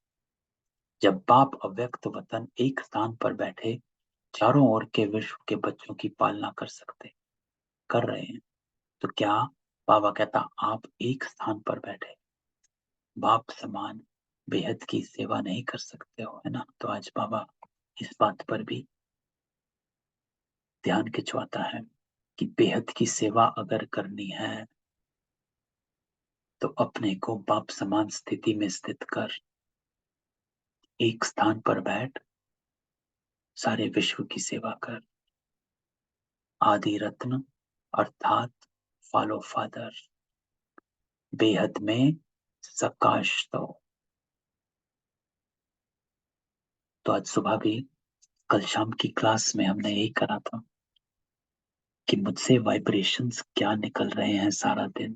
जब बाप अव्यक्त वतन एक स्थान पर बैठे चारों ओर के विश्व के बच्चों की पालना कर सकते, कर रहे हैं, तो क्या बाबा कहता आप एक स्थान पर बैठे बाप समान बेहद की सेवा नहीं कर सकते हो, है ना। तो आज बाबा इस बात पर भी ध्यान खिंचवाता है कि बेहद की सेवा अगर करनी है तो अपने को बाप समान स्थिति में स्थित कर, एक स्थान पर बैठ सारे विश्व की सेवा कर। आदि रत्न अर्थात फॉलो फादर बेहद में सकाश तो आज सुबह भी कल शाम की क्लास में हमने यही करा था कि मुझसे वाइब्रेशंस क्या निकल रहे हैं सारा दिन,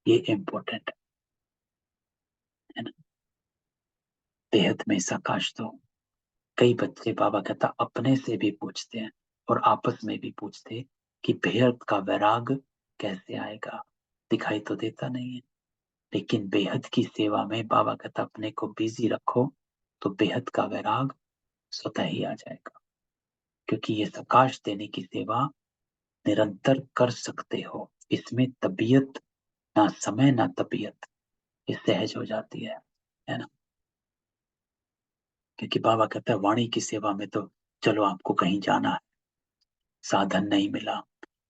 ये इम्पोर्टेंट है ना। बेहद में सकाश कई बच्चे बाबा कहता अपने से भी पूछते हैं और आपस में भी पूछते कि बेहद का वैराग कैसे आएगा, दिखाई तो देता नहीं है। लेकिन बेहद की सेवा में बाबा कहता अपने को बिजी रखो तो बेहद का वैराग स्वतः ही आ जाएगा, क्योंकि ये सकाश देने की सेवा निरंतर कर सकते हो। इसमें तबीयत ना समय ना तबीयत, ये सहज हो जाती है ना। क्योंकि बाबा कहता है वाणी की सेवा में तो चलो आपको कहीं जाना है, साधन नहीं मिला,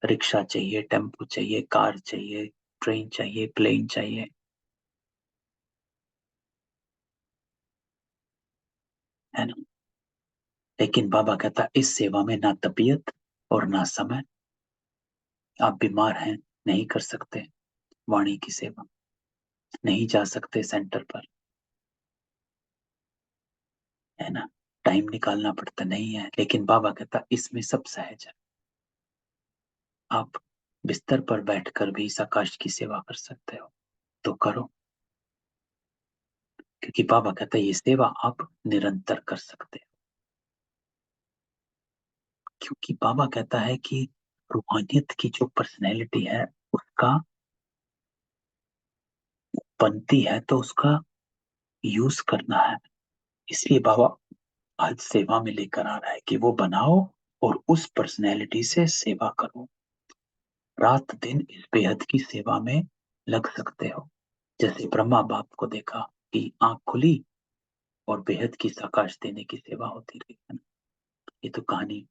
रिक्शा चाहिए, टेम्पो चाहिए, कार चाहिए, ट्रेन चाहिए, प्लेन चाहिए, है ना। लेकिन बाबा कहता इस सेवा में ना तबीयत और ना समय। आप बीमार हैं, नहीं कर सकते वाणी की सेवा, नहीं जा सकते सेंटर पर, है ना। टाइम निकालना पड़ता नहीं है, लेकिन बाबा कहता इसमें सब सहज है। आप बिस्तर पर बैठकर भी सकाश की सेवा कर सकते हो, तो करो। क्योंकि बाबा कहता है ये सेवा आप निरंतर कर सकते हो। क्योंकि बाबा कहता है कि रूहानियत की जो पर्सनैलिटी है उसका बनती है तो उसका यूज करना है। इसलिए बाबा आज सेवा में लेकर आ रहा है कि वो बनाओ और उस पर्सनैलिटी से सेवा करो। रात दिन इस बेहद की सेवा में लग सकते हो। जैसे ब्रह्मा बाप को देखा कि आंख खुली और बेहद की प्रकाश देने की सेवा होती रही, है ना। ये तो कहानी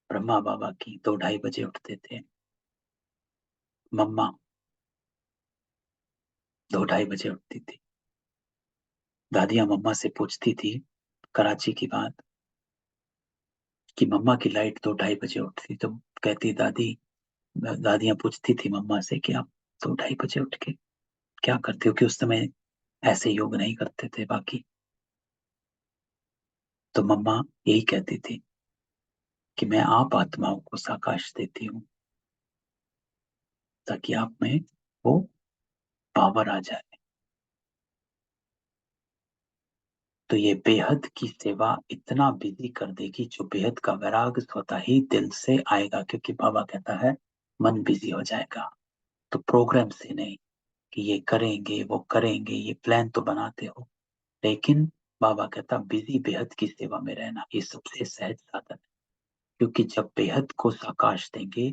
ब्रह्मा बाबा की। 2-2:30 बजे उठते थे, मम्मा 2-2:30 बजे उठती थी। दादियां मम्मा से पूछती थी कराची की बात कि मम्मा की लाइट 2-2:30 बजे उठती, तो कहती दादी, दादियां पूछती थी मम्मा से कि आप 2-2:30 बजे उठ के क्या करते हो, कि उस समय ऐसे योग नहीं करते थे बाकी। तो मम्मा यही कहती थी कि मैं आप आत्माओं को साकाश देती हूँ ताकि आप में वो पावर आ जाए। तो ये बेहद की सेवा इतना बिजी कर देगी, जो बेहद का वैराग स्वतः ही दिल से आएगा। क्योंकि बाबा कहता है मन बिजी हो जाएगा, तो प्रोग्राम से नहीं कि ये करेंगे वो करेंगे, ये प्लान तो बनाते हो, लेकिन बाबा कहता बिजी बेहद की सेवा में रहना ये सबसे सहज साधन है। क्योंकि जब बेहद को साकाश देंगे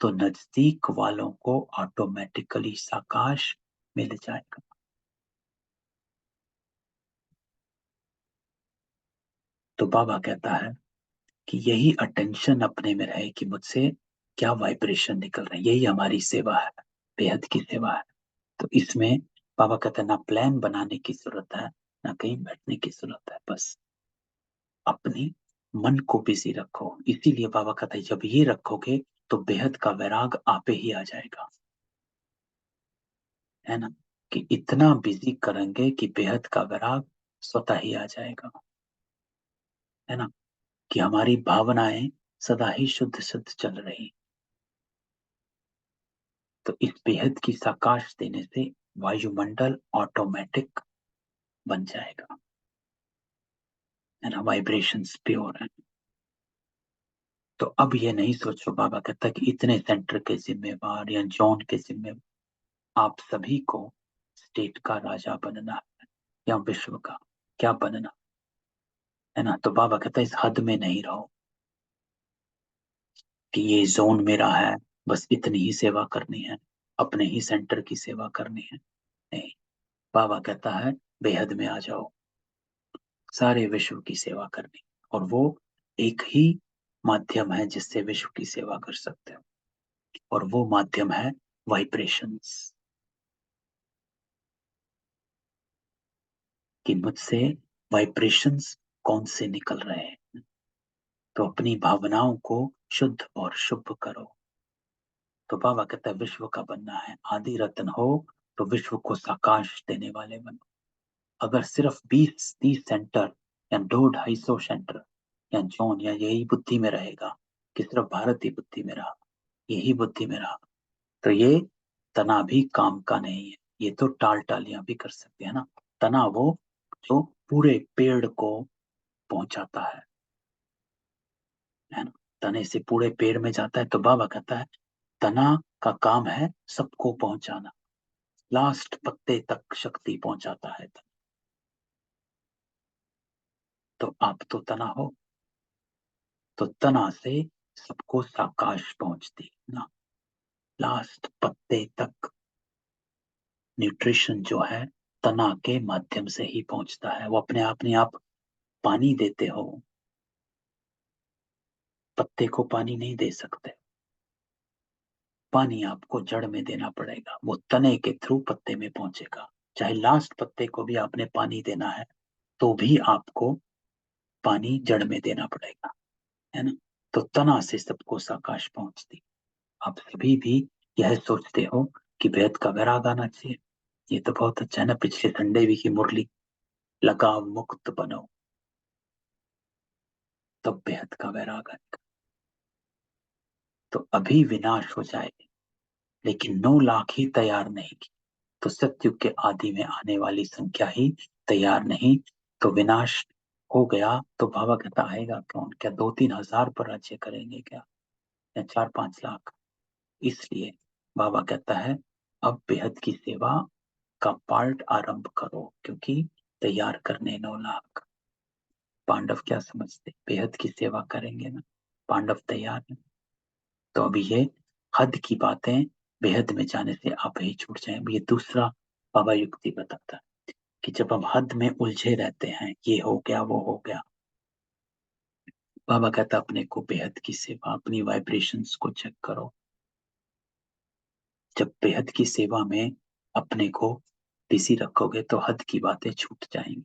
तो नजदीक वालों को ऑटोमेटिकली साकाश मिल जाएगा। तो बाबा कहता है कि यही अटेंशन अपने में रहे कि मुझसे क्या वाइब्रेशन निकल रहे हैं, यही हमारी सेवा है, बेहद की सेवा है। तो इसमें बाबा कहते हैं ना प्लान बनाने की जरूरत है, ना कहीं बैठने की जरूरत है, बस अपनी मन को बिजी रखो। इसीलिए बाबा कहता है जब ये रखोगे तो बेहद का वैराग आपे ही आ जाएगा, है ना। कि इतना बिजी करेंगे कि बेहद का वैराग स्वतः ही आ जाएगा, है ना। कि हमारी भावनाएं सदा ही शुद्ध शुद्ध चल रही। तो इस बेहद की साकाश देने से वायुमंडल ऑटोमेटिक बन जाएगा, है ना, वाइब्रेशंस प्योर है। तो अब ये नहीं सोचो, बाबा कहता कि इतने सेंटर के जिम्मेवार या जोन के जिम्मेवार आप सभी को स्टेट का राजा बनना है या विश्व का क्या बनना, है ना। तो बाबा कहता है इस हद में नहीं रहो कि ये जोन मेरा है, बस इतनी ही सेवा करनी है, अपने ही सेंटर की सेवा करनी है। नहीं, बाबा कहता है बेहद में आ जाओ, सारे विश्व की सेवा करनी। और वो एक ही माध्यम है जिससे विश्व की सेवा कर सकते हो, और वो माध्यम है वाइब्रेशंस। कि मुझसे वाइब्रेशंस कौन से निकल रहे हैं, तो अपनी भावनाओं को शुद्ध और शुभ करो। तो बाबा कहता है विश्व का बनना है, आदि रत्न हो तो विश्व को साकाश देने वाले बनो। अगर सिर्फ 20-30 सेंटर या 200-250 सेंटर या जोन या यही बुद्धि में रहेगा कि सिर्फ भारत ही बुद्धि में रहा, यही बुद्धि में रहा, तो ये तना भी काम का नहीं है। ये तो टाल टालियां भी कर सकते हैं ना। तना वो जो पूरे पेड़ को पहुंचाता है ना। तने से पूरे पेड़ में जाता है। तो बाबा कहता है तना का काम है सबको पहुंचाना, लास्ट पत्ते तक शक्ति पहुंचाता है। तो आप तो तना हो, तो तना से सबको साकाश पहुंचती ना, लास्ट पत्ते तक न्यूट्रिशन जो है तना के माध्यम से ही पहुंचता है। वो अपने आप नहीं, आप पानी देते हो, पत्ते को पानी नहीं दे सकते। पानी आपको जड़ में देना पड़ेगा, वो तने के थ्रू पत्ते में पहुंचेगा। चाहे लास्ट पत्ते को भी आपने पानी देना है तो भी आपको पानी जड़ में देना पड़ेगा, है ना। तो तना से सबको साकाश पहुंचती। आप सभी भी यह सोचते हो कि वेद का वैराग आना चाहिए। ये तो बहुत अच्छा है ना, पिछले संडे भी की मुरली, लगाव मुक्त बनो तब बेहद का वैराग आएगा। तो अभी विनाश हो जाएगी, लेकिन 9 लाख ही तैयार नहीं की, तो सत्युग के आदि में आने वाली संख्या ही तैयार नहीं। तो विनाश हो गया तो बाबा कहता आएगा कौन? क्या 2-3 हजार पर राज्य करेंगे क्या, या 4-5 लाख? इसलिए बाबा कहता है अब बेहद की सेवा का पार्ट आरंभ करो, क्योंकि तैयार करने 9 लाख। पांडव क्या समझते, बेहद की सेवा करेंगे ना, पांडव तैयार है। तो अभी ये हद की बातें बेहद में जाने से आप ही छूट जाए। ये दूसरा बाबा युक्ति बताता है कि जब हम हद में उलझे रहते हैं, ये हो गया वो हो गया, बाबा कहता अपने को बेहद की सेवा, अपनी वाइब्रेशंस को चेक करो। जब बेहद की सेवा में अपने को बिजी रखोगे तो हद की बातें छूट जाएंगी,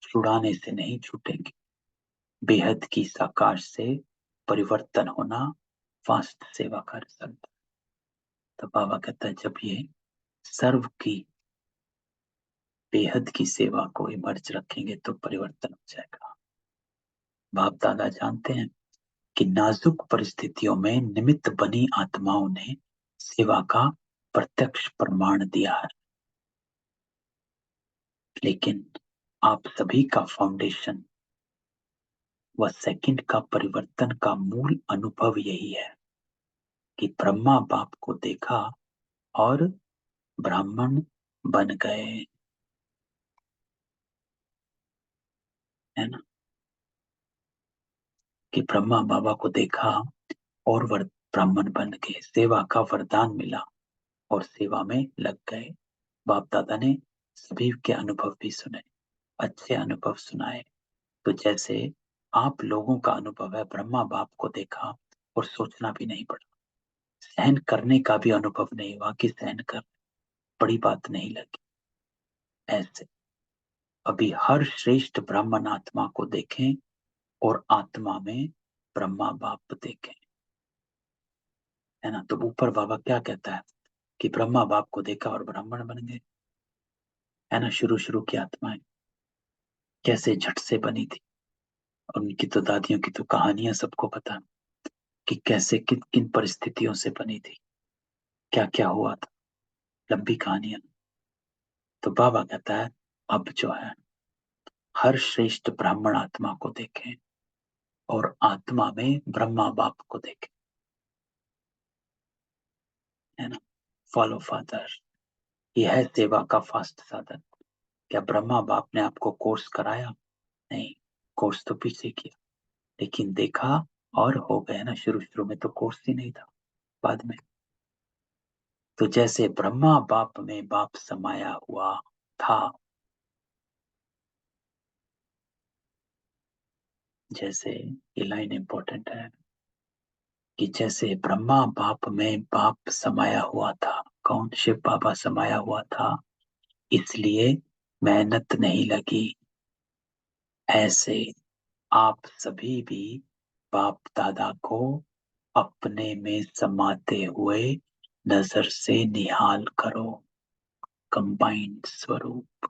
छुड़ाने से नहीं छूटेंगी। बेहद की साकाश से परिवर्तन होना फास्ट सेवा का रिजल्ट। तो बाबा कहता है जब ये सर्व की बेहद की सेवा को इमर्ज रखेंगे तो परिवर्तन हो जाएगा। बाप दादा जानते हैं कि नाजुक परिस्थितियों में निमित्त बनी आत्माओं ने सेवा का प्रत्यक्ष प्रमाण दिया है, लेकिन आप सभी का फाउंडेशन व सेकंड का परिवर्तन का मूल अनुभव यही है कि ब्रह्मा बाप को देखा और ब्राह्मण बन गए, है ना। कि ब्रह्मा बाबा को देखा और ब्राह्मण बन गए, सेवा का वरदान मिला और सेवा में लग गए। बाप दादा ने सभी के अनुभव भी सुने, अच्छे अनुभव सुनाए। तो जैसे आप लोगों का अनुभव है, ब्रह्मा बाप को देखा और सोचना भी नहीं पड़ा, सहन करने का भी अनुभव नहीं हुआ कि सहन कर, बड़ी बात नहीं लगी। ऐसे अभी हर श्रेष्ठ ब्राह्मण आत्मा को देखें और आत्मा में ब्रह्मा बाप देखें, है ना। तो ऊपर बाबा क्या कहता है कि ब्रह्मा बाप को देखा और ब्राह्मण बन गए, है ना। शुरू शुरू की आत्माएं कैसे झट से बनी थी, और उनकी तो दादियों की तो कहानियां सबको पता कि कैसे किन किन परिस्थितियों से बनी थी, क्या क्या हुआ था, लंबी कहानियां। तो बाबा कहता है अब जो है हर श्रेष्ठ ब्राह्मण आत्मा को देखें और आत्मा में ब्रह्मा बाप को देखें, है ना। फॉलो फादर, यह है सेवा का फास्ट साधन। क्या ब्रह्मा बाप ने आपको कोर्स कराया? नहीं, कोर्स तो पीछे किया, लेकिन देखा और हो गया ना। शुरू शुरू में तो कोर्स ही नहीं था, बाद में। तो जैसे ब्रह्मा बाप में बाप समाया हुआ था, जैसे ये लाइन इंपॉर्टेंट है कि जैसे ब्रह्मा बाप में बाप समाया हुआ था, कौन? शिव बाबा समाया हुआ था, इसलिए मेहनत नहीं लगी। ऐसे आप सभी भी बाप दादा को अपने में समाते हुए नजर से निहाल करो, कंबाइंड स्वरूप।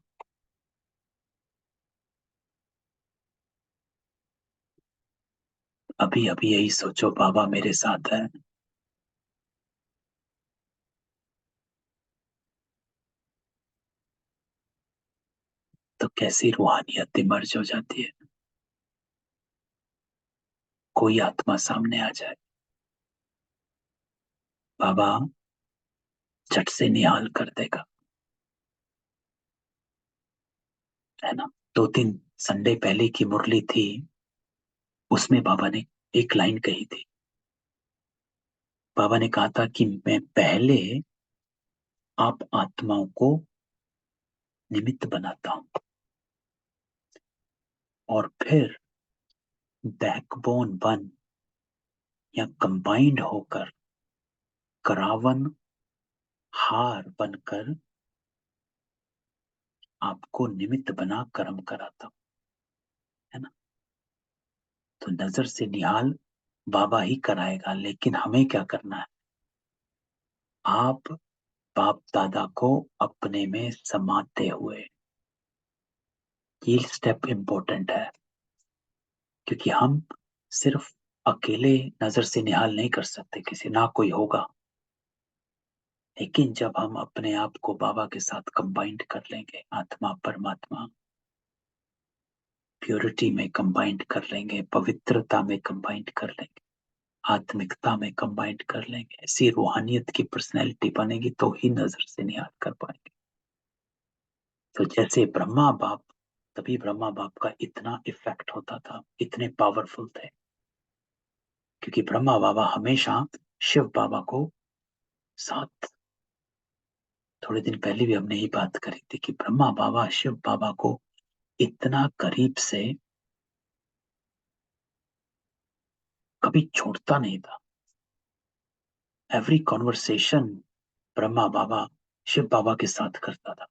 अभी अभी यही सोचो, बाबा मेरे साथ है, तो कैसी रूहानियत इमर्ज हो जाती है। कोई आत्मा सामने आ जाए, बाबा झट से निहाल कर देगा, है ना। 2-3 संडे पहले की मुरली थी, उसमें बाबा ने एक लाइन कही थी। बाबा ने कहा था कि मैं पहले आप आत्माओं को निमित्त बनाता हूं और फिर बैकबोन बन या कंबाइंड होकर करावन हार बनकर आपको निमित्त बना कर्म कराता हूं, है ना। तो नजर से निहाल बाबा ही कराएगा, लेकिन हमें क्या करना है? आप बाप दादा को अपने में समाते हुए, ये स्टेप इंपॉर्टेंट है, क्योंकि हम सिर्फ अकेले नजर से निहाल नहीं कर सकते किसी, ना कोई होगा। लेकिन जब हम अपने आप को बाबा के साथ कंबाइंड कर लेंगे, आत्मा परमात्मा प्योरिटी में कंबाइंड कर लेंगे, पवित्रता में कंबाइंड कर लेंगे, आत्मिकता में कंबाइंड कर लेंगे, ऐसी रूहानियत की पर्सनैलिटी बनेगी, तो ही नजर से निहाल कर पाएंगे। तो जैसे ब्रह्मा बाप, तभी ब्रह्मा बाप का इतना इफेक्ट होता था, इतने पावरफुल थे, क्योंकि ब्रह्मा बाबा हमेशा शिव बाबा को साथ। थोड़े दिन पहले भी हमने ये बात करी थी कि ब्रह्मा बाबा शिव बाबा को इतना करीब से कभी छोड़ता नहीं था। एवरी कॉन्वर्सेशन ब्रह्मा बाबा शिव बाबा के साथ करता था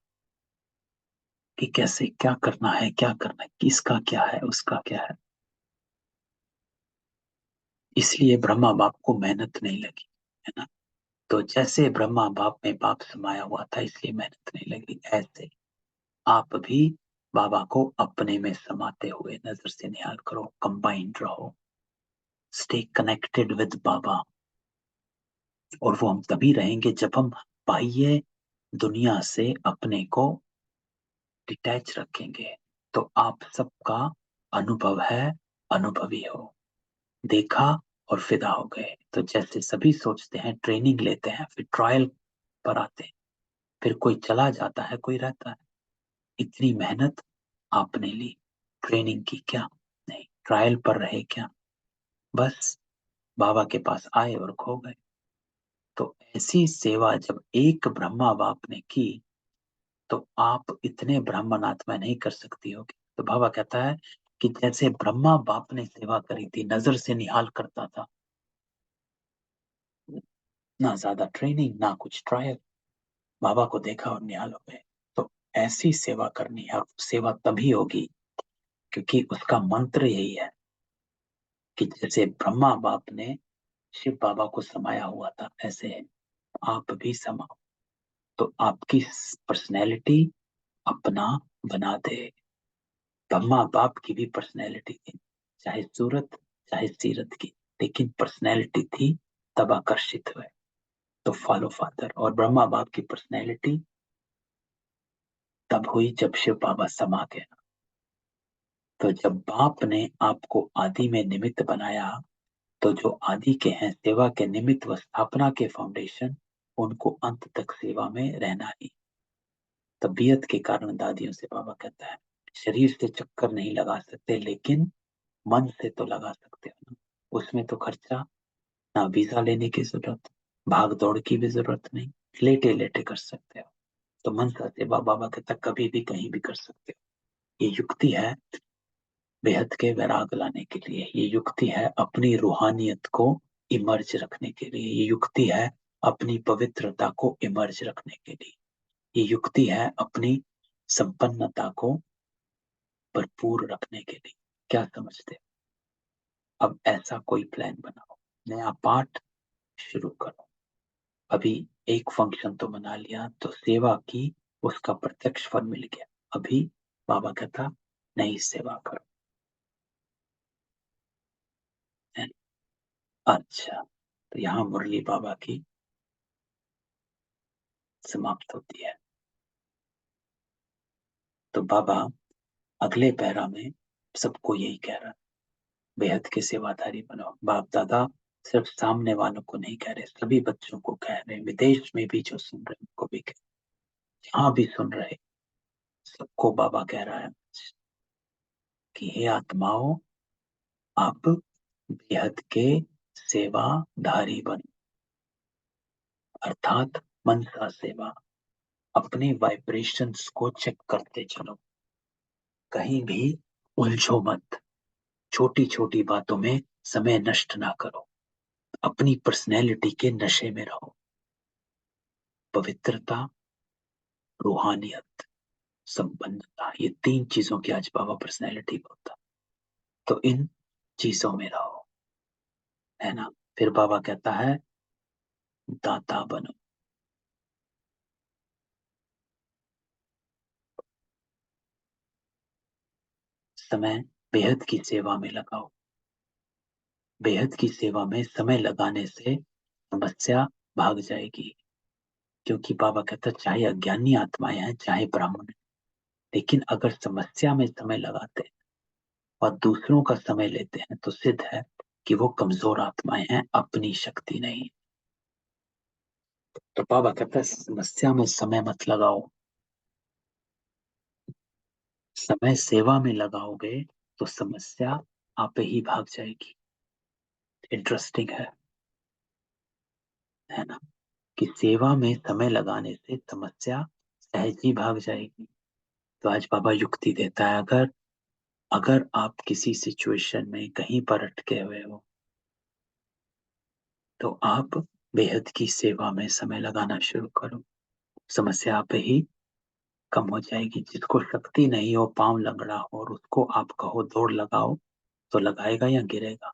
कि कैसे क्या करना है, क्या करना है, किसका क्या है, उसका क्या है। इसलिए ब्रह्मा बाप को मेहनत नहीं लगी, है ना। तो जैसे ब्रह्मा बाप में बाप समाया हुआ था, इसलिए मेहनत नहीं लगी, ऐसे आप भी बाबा को अपने में समाते हुए नजर से निहाल करो, कंबाइंड रहो, स्टे कनेक्टेड विद बाबा। और वो हम तभी रहेंगे जब हम बाह्य दुनिया से अपने को डिटैच रखेंगे। तो आप सबका अनुभव है, अनुभवी हो, देखा और फिदा हो गए। तो जैसे सभी सोचते हैं, ट्रेनिंग लेते हैं, फिर ट्रायल पर आते हैं, फिर कोई चला जाता है, कोई रहता है। इतनी मेहनत आपने ली, ट्रेनिंग की क्या? नहीं, ट्रायल पर रहे क्या? बस बाबा के पास आए और खो गए। तो ऐसी सेवा जब एक ब्रह्मा बाप ने की, तो आप इतने ब्राह्मण आत्मा नहीं कर सकती होगी। तो बाबा कहता है कि जैसे ब्रह्मा बाप ने सेवा करी थी, नजर से निहाल करता था, ना ज्यादा ट्रेनिंग ना कुछ ट्रायल, बाबा को देखा और निहाल हो गए। तो ऐसी सेवा करनी है, और सेवा तभी होगी क्योंकि उसका मंत्र यही है कि जैसे ब्रह्मा बाप ने शिव बाबा को समाया हुआ था, ऐसे आप भी समाओ। तो आपकी पर्सनैलिटी अपना बना दे। ब्रह्मा बाप की भी पर्सनैलिटी थी, चाहे सूरत चाहे सीरत की, लेकिन पर्सनैलिटी थी, तब आकर्षित हुए, तो फॉलो फादर। और ब्रह्मा बाप की पर्सनैलिटी तब हुई जब शिव बाबा समा गए। तो जब बाप ने आपको आदि में निमित्त बनाया, तो जो आदि के हैं, सेवा के निमित्त व स्थापना के फाउंडेशन, उनको अंत तक सेवा में रहना ही। तबीयत के कारण दादियों से बाबा कहता है, शरीर से चक्कर नहीं लगा सकते, लेकिन मन से तो लगा सकते हो ना। उसमें तो खर्चा, ना वीजा लेने की जरूरत, भाग दौड़ की भी जरूरत नहीं, लेटे लेटे कर सकते हो। तो मन सा सेवा बाबा कहता कभी भी कहीं भी कर सकते हो। ये युक्ति है बेहद के वैराग लाने के लिए, ये युक्ति है अपनी रूहानियत को इमर्ज रखने के लिए, ये युक्ति है अपनी पवित्रता को इमर्ज रखने के लिए, ये युक्ति है अपनी संपन्नता को भरपूर रखने के लिए। क्या समझते हो? अब ऐसा कोई प्लान बनाओ, नया पाठ शुरू करो। अभी एक फंक्शन तो बना लिया, तो सेवा की, उसका प्रत्यक्ष फल मिल गया। अभी बाबा कहता नई सेवा करो। है? अच्छा, तो यहाँ मुरली बाबा की समाप्त होती है। तो बाबा अगले पैरा में सबको यही कह रहा है, बेहद के सेवाधारी बनो। बाप दादा सिर्फ सामने वालों को नहीं कह रहे, सभी बच्चों को कह रहे, विदेश में भी जो सुन रहे उनको भी कह, जहां भी सुन रहे सबको बाबा कह रहा है कि हे आत्माओं, आप बेहद के सेवाधारी बनो। अर्थात मनसा सेवा, अपने वाइब्रेशंस को चेक करते चलो, कहीं भी उलझो मत, छोटी छोटी बातों में समय नष्ट ना करो, अपनी पर्सनैलिटी के नशे में रहो। पवित्रता, रूहानियत, संपन्नता, ये तीन चीजों की आज बाबा पर्सनैलिटी बोलता। तो इन चीजों में रहो, है ना। फिर बाबा कहता है दाता बनो। समय बेहद की सेवा में लगाओ। बेहद की सेवा में समय लगाने से समस्या भाग जाएगी। क्योंकि बाबा कहता चाहे अज्ञानी आत्माएं हैं चाहे ब्राह्मण हैं, लेकिन अगर समस्या में समय लगाते हैं और दूसरों का समय लेते हैं, तो सिद्ध है कि वो कमजोर आत्माएं हैं, अपनी शक्ति नहीं। तो बाबा कहता है समस्या में समय मत लगाओ, समय सेवा में लगाओगे तो समस्या आप ही भाग जाएगी। इंटरेस्टिंग है ना, कि सेवा में समय लगाने से समस्या सहज ही भाग जाएगी। तो आज बाबा युक्ति देता है, अगर अगर आप किसी सिचुएशन में कहीं पर अटके हुए हो, तो आप बेहद की सेवा में समय लगाना शुरू करो, समस्या आप ही कम हो जाएगी। जिसको शक्ति नहीं हो, पांव लंगड़ा हो, और उसको आप कहो दौड़ लगाओ, तो लगाएगा या गिरेगा।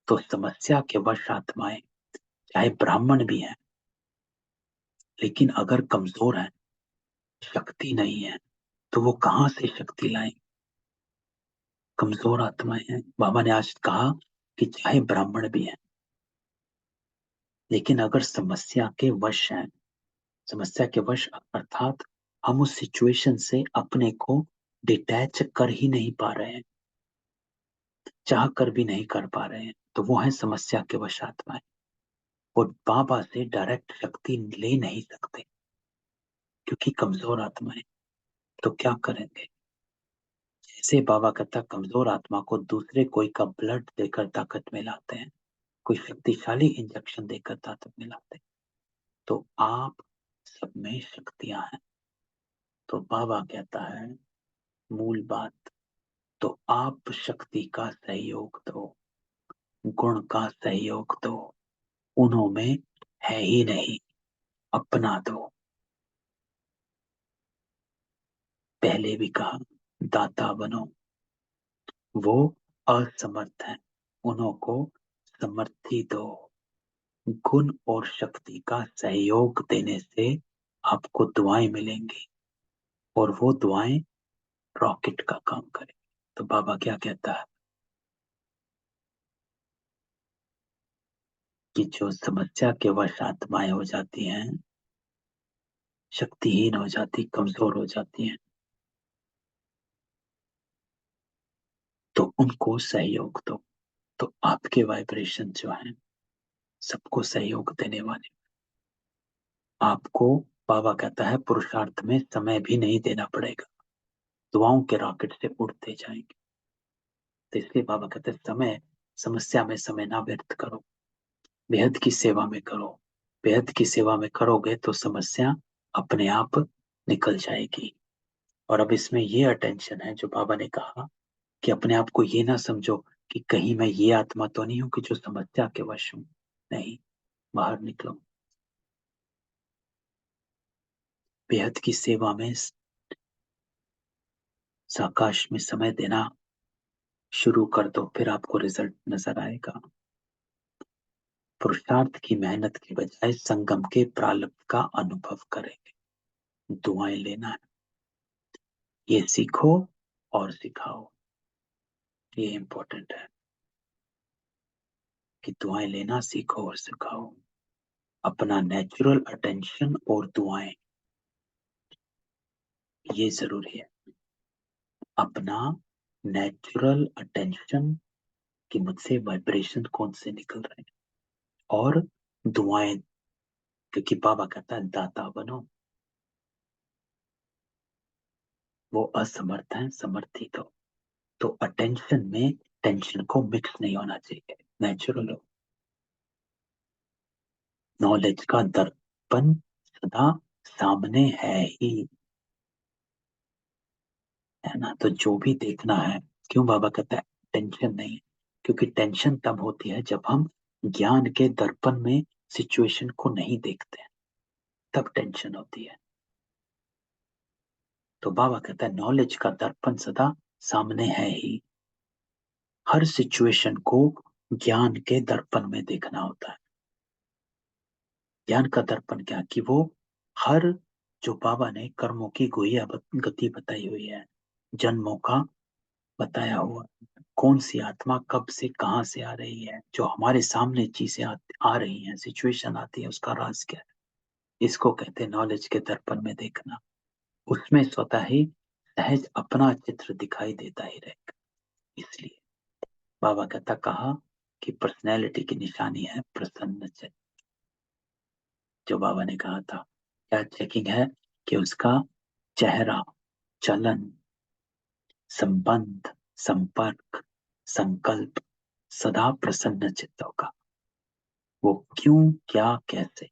तो समस्या के वश आत्माएं चाहे ब्राह्मण भी हैं, लेकिन अगर कमजोर हैं, शक्ति नहीं है, तो वो कहां से शक्ति लाएं? कमजोर आत्माएं हैं। बाबा ने आज कहा कि चाहे ब्राह्मण भी हैं, लेकिन अगर समस्या के वश हैं, समस्या के वश अर्थात हम उस सिचुएशन से अपने को डिटैच कर ही नहीं पा रहे हैं, चाह कर भी नहीं कर पा रहे हैं, तो वो है समस्या के वश आत्माएं। वो बाबा से डायरेक्ट शक्ति ले नहीं सकते, क्योंकि कमजोर आत्माएं। तो क्या करेंगे? जैसे बाबा कहता कमजोर आत्मा को दूसरे कोई का ब्लड देकर ताकत में लाते हैं, कोई शक्तिशाली इंजेक्शन देकर ताकत में लाते हैं, तो आप सब में शक्तियां हैं। तो बाबा कहता है मूल बात, तो आप शक्ति का सहयोग दो, गुण का सहयोग दो, उन्हों में है ही नहीं, अपना दो। पहले भी कहा दाता बनो, वो असमर्थ हैं, उन्हों को समर्थी दो। गुण और शक्ति का सहयोग देने से आपको दुआएं मिलेंगी, और वो दुआएं रॉकेट का काम करें। तो बाबा क्या कहता है, कि जो समस्या के वश आत्माएं हो जाती हैं, शक्तिहीन हो जाती, कमजोर हो जाती हैं, तो उनको सहयोग दो। तो आपके वाइब्रेशन जो है सबको सहयोग देने वाले। आपको बाबा कहता है पुरुषार्थ में समय भी नहीं देना पड़ेगा, दुआओं के रॉकेट से उड़ते जाएंगे। तो इसलिए बाबा कहते हैं समय, समस्या में समय ना व्यर्थ करो, बेहद की सेवा में करो। बेहद की सेवा में करोगे तो समस्या अपने आप निकल जाएगी। और अब इसमें ये अटेंशन है जो बाबा ने कहा कि अपने आप को ये ना समझो कि कहीं मैं ये आत्मा तो नहीं हूं कि जो समस्या के वश हूं। नहीं, बाहर निकलो, बेहद की सेवा में साकाश में समय देना शुरू कर दो, फिर आपको रिजल्ट नजर आएगा। पुरुषार्थ की मेहनत की बजाय संगम के प्रारब्ध का अनुभव करेंगे। दुआएं लेना है, ये सीखो और सिखाओ। ये इंपॉर्टेंट है कि दुआएं लेना सीखो और सिखाओ। अपना नेचुरल अटेंशन और दुआएं, ये जरूरी है। अपना नेचुरल अटेंशन कि मुझसे वाइब्रेशन कौन से निकल रहे हैं, और दुआएं, क्योंकि बाबा कहता है दाता बनो। वो असमर्थ है, समर्थित हो। तो अटेंशन में टेंशन को मिक्स नहीं होना चाहिए, नेचुरल हो। नॉलेज का दर्पण सदा सामने है ही, है ना। तो जो भी देखना है, क्यों बाबा कहता है टेंशन नहीं, क्योंकि टेंशन तब होती है जब हम ज्ञान के दर्पण में सिचुएशन को नहीं देखते हैं, तब टेंशन होती है। तो बाबा कहता है नॉलेज का दर्पण सदा सामने है ही। हर सिचुएशन को ज्ञान के दर्पण में देखना होता है। ज्ञान का दर्पण क्या, कि वो हर, जो बाबा ने कर्मों की गुहिया गति बताई हुई है, जन्मों का बताया हुआ, कौन सी आत्मा कब से कहां से आ रही है, जो हमारे सामने चीजें आ रही हैं, सिचुएशन आती है, उसका राज क्या है। इसको कहते हैं नॉलेज के दर्पण में देखना। उसमें स्वतः ही सहज अपना चित्र दिखाई देता ही रहेगा। इसलिए बाबा कहता कहा कि पर्सनैलिटी की निशानी है प्रसन्न चित्त। जो बाबा ने कहा था क्या चेकिंग है, कि उसका चेहरा, चलन, संबंध, संपर्क, संकल्प सदा प्रसन्न चित्तों का। वो क्यों, क्या, कैसे,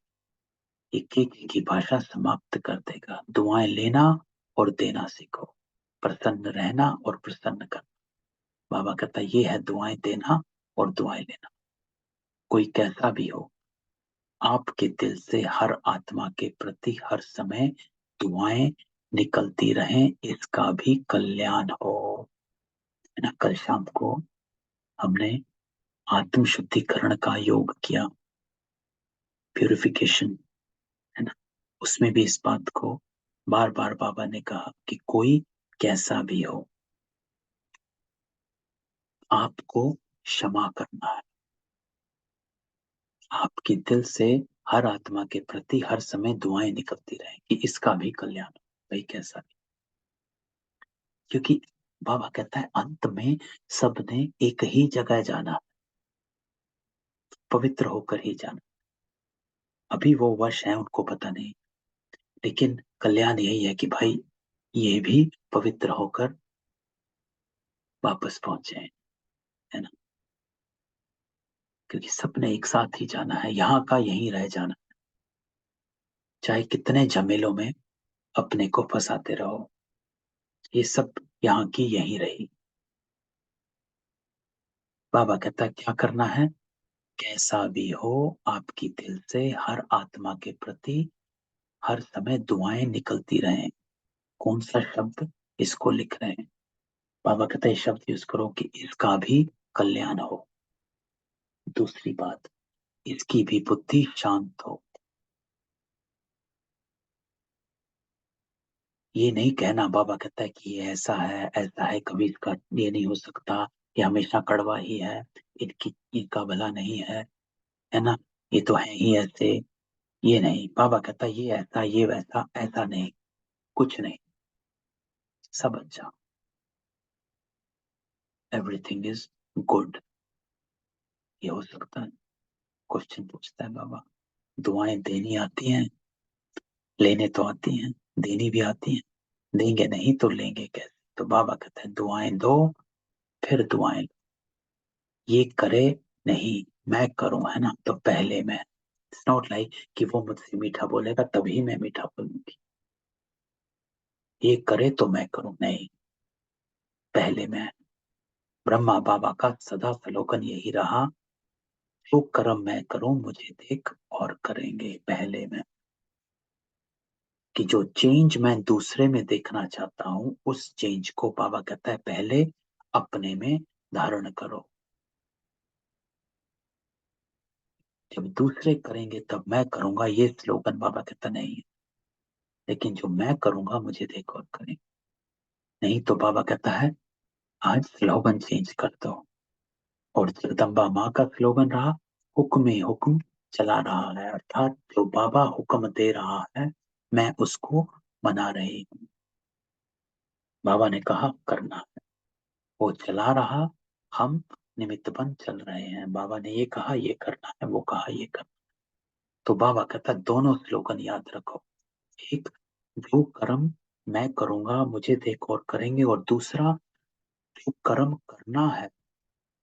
एक एक की भाषा समाप्त कर देगा। दुआएं लेना और देना सीखो, प्रसन्न रहना और प्रसन्न करना। बाबा कहता ये है दुआएं देना और दुआएं लेना। कोई कैसा भी हो, आपके दिल से हर आत्मा के प्रति हर समय दुआएं निकलती रहें, इसका भी कल्याण हो, है ना। कल शाम को हमने आत्म शुद्धिकरण का योग किया, प्यूरिफिकेशन, है ना। उसमें भी इस बात को बार बार बाबा ने कहा कि कोई कैसा भी हो, आपको क्षमा करना है। आपके दिल से हर आत्मा के प्रति हर समय दुआएं निकलती रहें कि इसका भी कल्याण हो, भाई कैसा भी। क्योंकि बाबा कहता है अंत में सबने एक ही जगह जाना, पवित्र होकर ही जाना। अभी वो वश है, उनको पता नहीं, लेकिन कल्याण यही है कि भाई ये भी पवित्र होकर वापस पहुंचे, है ना। क्योंकि सबने एक साथ ही जाना है, यहाँ का यहीं रह जाना, चाहे कितने झमेलों में अपने को फंसाते रहो, ये सब यहाँ की यहीं रही। बाबा कहता है क्या करना है, कैसा भी हो, आपकी दिल से हर आत्मा के प्रति हर समय दुआएं निकलती रहें। कौन सा शब्द, इसको लिख रहे हैं। बाबा कहता है शब्द यूज करो कि इसका भी कल्याण हो। दूसरी बात, इसकी भी बुद्धि शांत हो। ये नहीं कहना, बाबा कहता है कि ये ऐसा है, कभी इसका ये नहीं हो सकता, ये हमेशा कड़वा ही है, इनका भला नहीं है ना। ये तो है ही ऐसे, ये नहीं। बाबा कहता ये ऐसा, ये वैसा, ऐसा नहीं, कुछ नहीं, सब अच्छा, एवरीथिंग इज गुड। ये हो सकता है? क्वेश्चन पूछता है बाबा। दुआएं देनी आती हैं, लेने तो आती हैं, देनी भी आती हैं। देंगे नहीं तो लेंगे कैसे? तो बाबा कहते हैं दुआएं दो, फिर दुआएं लो। ये करे नहीं, मैं करूं, है ना, तो पहले मैं। इट्स नॉट लाइक कि वो मुझसे मीठा बोलेगा तभी मैं मीठा बोलूंगी। ये करे तो मैं करूं, नहीं, पहले मैं। ब्रह्मा बाबा का सदा स्लोगन यही रहा, जो कर्म मैं करूं मुझे देख और करेंगे पहले मैं। कि जो चेंज मैं दूसरे में देखना चाहता हूं, उस चेंज को बाबा कहता है पहले अपने में धारण करो। जब दूसरे करेंगे तब मैं करूंगा, ये स्लोगन बाबा कहता नहीं है। लेकिन जो मैं करूंगा मुझे देख और करें। नहीं तो बाबा कहता है आज स्लोगन चेंज कर दो। और जगदम्बा माँ का स्लोगन रहा, हुक्म ही हुक्म चला रहा है, अर्थात जो बाबा हुक्म दे रहा है मैं उसको मना रही हूँ। बाबा ने कहा करना है, वो चला रहा, हम निमित्त बन चल रहे हैं। बाबा ने ये कहा ये करना है, वो कहा ये करना। तो बाबा कहता दोनों स्लोगन याद रखो। एक, जो कर्म मैं करूंगा मुझे देख और करेंगे, और दूसरा, जो कर्म करना है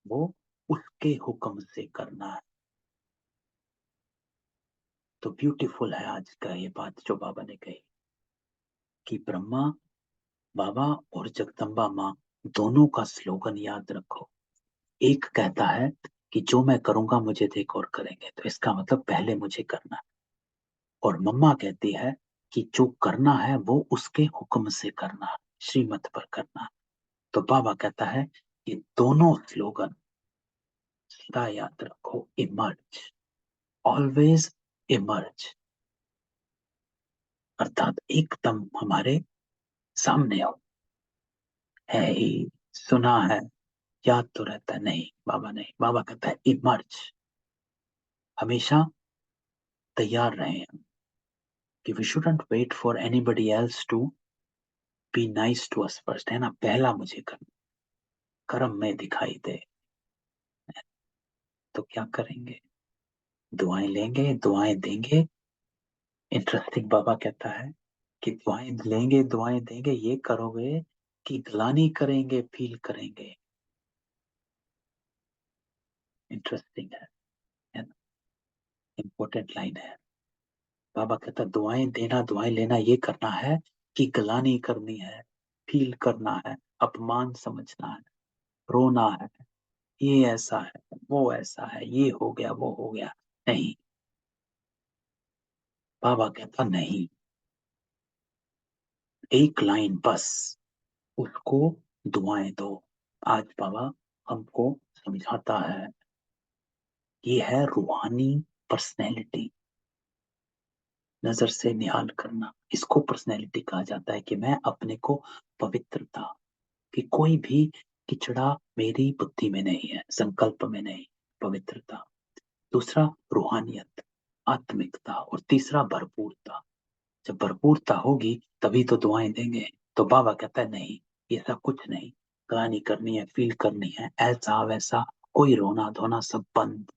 वो उसके हुक्म से करना है। तो ब्यूटीफुल है आज का ये बात जो बाबा ने कही, कि ब्रह्मा बाबा और जगदम्बा माँ दोनों का स्लोगन याद रखो। एक कहता है कि जो मैं करूंगा मुझे देख और करेंगे, तो इसका मतलब पहले मुझे करना है। और मम्मा कहती है कि जो करना है वो उसके हुक्म से करना है, श्रीमत पर करना है। तो बाबा कहता है कि दोनों स्लोगन सदा याद रखो, इमर्ज, ऑलवेज इमर्ज, अर्थात एकदम हमारे सामने हो। है ही, सुना है, याद तो रहता है, नहीं बाबा नहीं। बाबा कहता है इमर्ज, हमेशा तैयार रहे हम, कि we shouldn't wait for anybody else to be nice to us first, है ना, पहला मुझे करना, कर्म में दिखाई दे। तो क्या करेंगे? दुआएं लेंगे, दुआएं देंगे। इंटरेस्टिंग, बाबा कहता है कि दुआएं लेंगे दुआएं देंगे, ये करोगे कि ग्लानि करेंगे, फील करेंगे। इंटरेस्टिंग है ना, इंपॉर्टेंट लाइन है। बाबा कहता दुआएं देना दुआएं लेना ये करना है कि ग्लानि करनी है, फील करना है, अपमान समझना है, रोना है, ये ऐसा है, वो ऐसा है, ये हो गया वो हो गया, नहीं। बाबा कहता नहीं, एक लाइन बस, उसको दुआएं दो। आज बाबा हमको समझाता है, ये है रूहानी पर्सनैलिटी, नजर से निहाल करना। इसको पर्सनैलिटी कहा जाता है, कि मैं अपने को पवित्रता, कि कोई भी किचड़ा मेरी बुद्धि में नहीं है, संकल्प में नहीं, पवित्रता। दूसरा रूहानियत, आत्मिकता। और तीसरा भरपूरता। जब भरपूरता होगी तभी तो दुआएं देंगे। तो बाबा कहता है नहीं, ये सब कुछ नहीं, कहानी करनी है, फील करनी है, ऐसा वैसा, कोई रोना धोना सब बंद।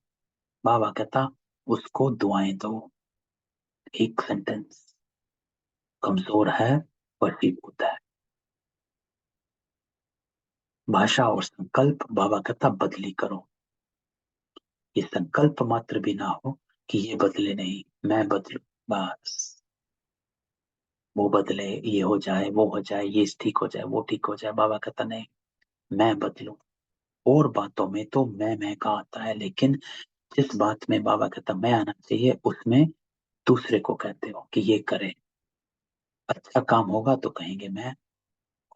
बाबा कहता उसको दुआएं दो। एक सेंटेंस, कमजोर है, वशीभूत है। भाषा और संकल्प बाबा कहता बदली करो। ये संकल्प मात्र भी ना हो कि ये बदले नहीं, मैं बदलू, बस वो बदले, ये हो जाए वो हो जाए, ये ठीक हो जाए वो ठीक हो जाए। बाबा कहता नहीं, मैं बदलू। और बातों में तो मैं का आता है, लेकिन जिस बात में बाबा कहता मैं आना चाहिए, उसमें दूसरे को कहते हो कि ये करे। अच्छा काम होगा तो कहेंगे मैं,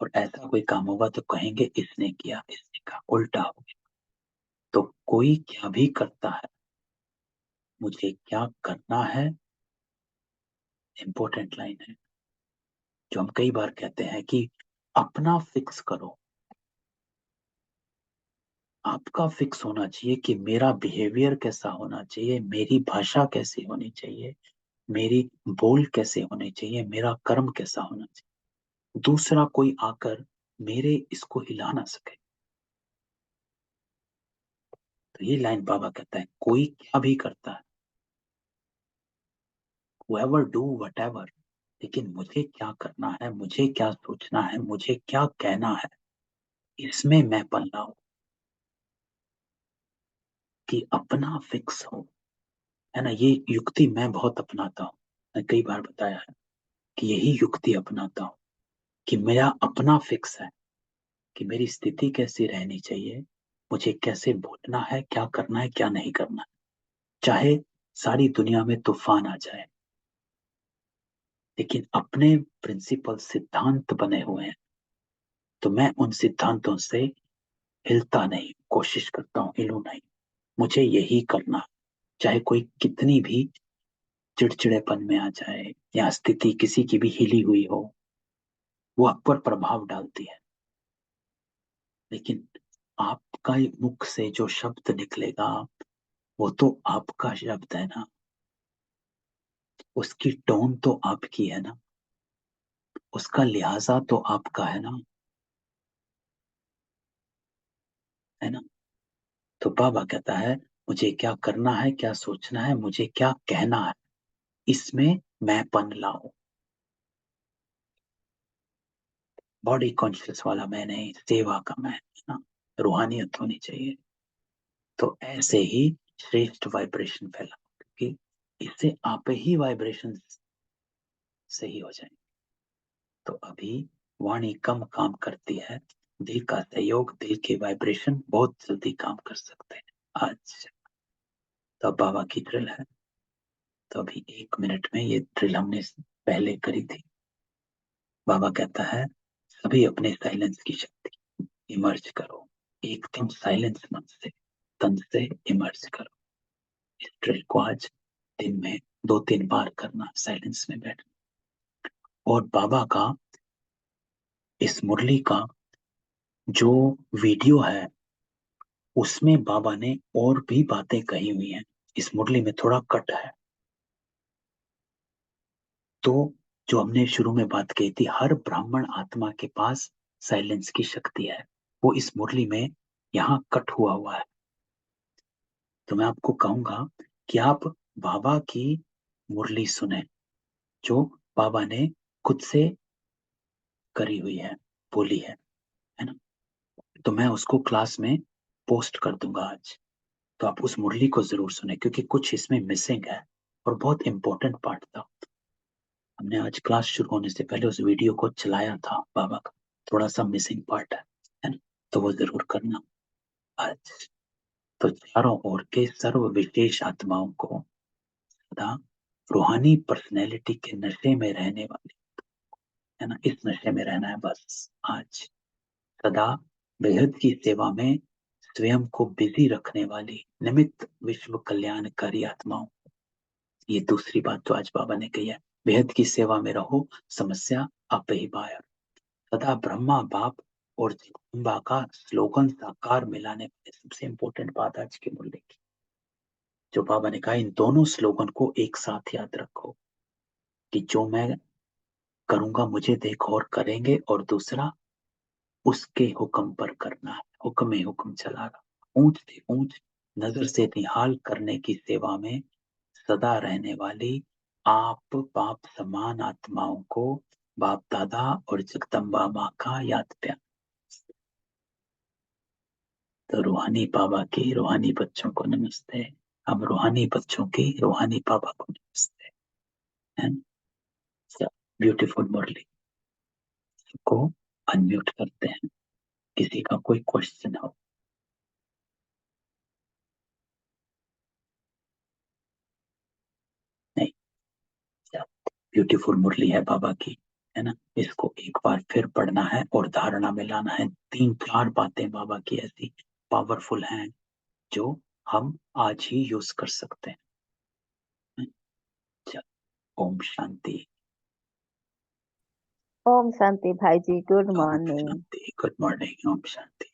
और ऐसा कोई काम होगा तो कहेंगे इसने किया, इसने कहा, उल्टा हो गया। तो कोई क्या भी करता है, मुझे क्या करना है, इंपॉर्टेंट लाइन है, जो हम कई बार कहते हैं कि अपना फिक्स करो। आपका फिक्स होना चाहिए कि मेरा बिहेवियर कैसा होना चाहिए, मेरी भाषा कैसी होनी चाहिए, मेरी बोल कैसे होने चाहिए, मेरा कर्म कैसा होना चाहिए। दूसरा कोई आकर मेरे इसको हिला ना सके। तो ये लाइन बाबा कहता है, कोई क्या भी करता है, whoever do whatever, लेकिन मुझे क्या करना है, मुझे क्या सोचना है, मुझे क्या कहना है, इसमें मैं पल्ला हूं कि अपना फिक्स हो। है ना, ये युक्ति मैं बहुत अपनाता हूँ। मैं कई बार बताया है कि यही युक्ति अपनाता हूँ कि मेरा अपना फिक्स है कि मेरी स्थिति कैसी रहनी चाहिए, मुझे कैसे बोलना है, क्या करना है, क्या नहीं करना है। चाहे सारी दुनिया में तूफान आ जाए, लेकिन अपने प्रिंसिपल सिद्धांत बने हुए हैं, तो मैं उन सिद्धांतों से हिलता नहीं, कोशिश करता हूँ हिलूं नहीं। मुझे यही करना, चाहे कोई कितनी भी चिड़चिड़ेपन में आ जाए या स्थिति किसी की भी हिली हुई हो, वो आप पर प्रभाव डालती है, लेकिन आपका मुख से जो शब्द निकलेगा वो तो आपका शब्द है ना, उसकी टोन तो आपकी है ना, उसका लिहाजा तो आपका है ना, है ना। तो बाबा कहता है, मुझे क्या करना है, क्या सोचना है, मुझे क्या कहना है, इसमें मैं पन लाऊं। बॉडी कॉन्शियस वाला मैं नहीं, सेवा का मैं, है ना, रूहानियत होनी चाहिए। तो ऐसे ही श्रेष्ठ वाइब्रेशन फैला, क्योंकि इससे आप ही वाइब्रेशन सही हो जाएंगे। तो अभी वाणी कम काम करती है, दिल का सहयोग, दिल के वाइब्रेशन बहुत जल्दी काम कर सकते हैं। आज तो बाबा की ड्रिल है, तो अभी 1 मिनट में ये ड्रिल हमने पहले करी थी। बाबा कहता है, सभी अपने साइलेंस की शक्ति इमर्ज करो, एकदम साइलेंस मन से, तन से इमर्ज करो। इस ड्रिल को आज दिन में 2-3 बार करना, साइलेंस में बैठना। और बाबा का इस मुरली का जो वीडियो है, उसमें बाबा ने और भी बातें कही हुई हैं, इस मुरली में थोड़ा कट है। तो जो हमने शुरू में बात कही थी, हर ब्राह्मण आत्मा के पास साइलेंस की शक्ति है, वो इस मुरली में यहाँ कट हुआ है। तो मैं आपको कहूंगा कि आप बाबा की मुरली सुने, जो बाबा ने खुद से करी हुई है, बोली है ना। तो मैं उसको क्लास में पोस्ट कर दूंगा आज। तो आप उस मुरली को जरूर सुने, क्योंकि कुछ इसमें मिसिंग है और बहुत इंपॉर्टेंट पार्ट था। हमने आज क्लास शुरू होने से पहले उस वीडियो को चलाया था बाबा का, थोड़ा सा मिसिंग पार्ट है ना। तो वो जरूर करना आज। तो चारों ओर के सर्व विशेष आत्माओं को सदा रूहानी पर्सनैलिटी के नशे में रहने वाले, है ना, इस नशे में रहना है बस आज। सदा बेहद की सेवा में स्वयं को बिजी रखने वाली निमित्त विश्व कल्याणकारी आत्माओं, ये दूसरी बात तो आज बाबा ने कही है। बेहद की सेवा में रहो, समस्या आप ही पाए। सदा ब्रह्मा बाप और जगदम्बा का स्लोगन साकार मिलाने वाले, सबसे इंपॉर्टेंट बात आज के मूल्य की, जो बाबा ने कहा, इन दोनों स्लोगन को एक साथ याद रखो कि जो मैं करूंगा मुझे देख और करेंगे, और दूसरा उसके हुक्म पर करना है, हुक्म हुक्म चला रहा, ऊंच से ऊंच नजर से निहाल करने की सेवा में सदा रहने वाली आप बाप समान आत्माओं को बाप दादा और जगदम्बा माँ का याद प्यार। तो रूहानी बाबा की रूहानी बच्चों को नमस्ते, हम रूहानी बच्चों की रूहानी बाबा को नमस्ते। एंड ब्यूटीफुल मुरली को अनम्यूट करते हैं, किसी का कोई क्वेश्चन हो। नहीं, ब्यूटीफुल मुरली है बाबा की, है ना। इसको एक बार फिर पढ़ना है और धारणा में लाना है। 3-4 बातें बाबा की ऐसी पावरफुल हैं जो हम आज ही यूज कर सकते हैं। ओम शांति। ओम शांति भाई जी, गुड ओम मॉर्निंग। शांति, गुड मॉर्निंग, ओम शांति।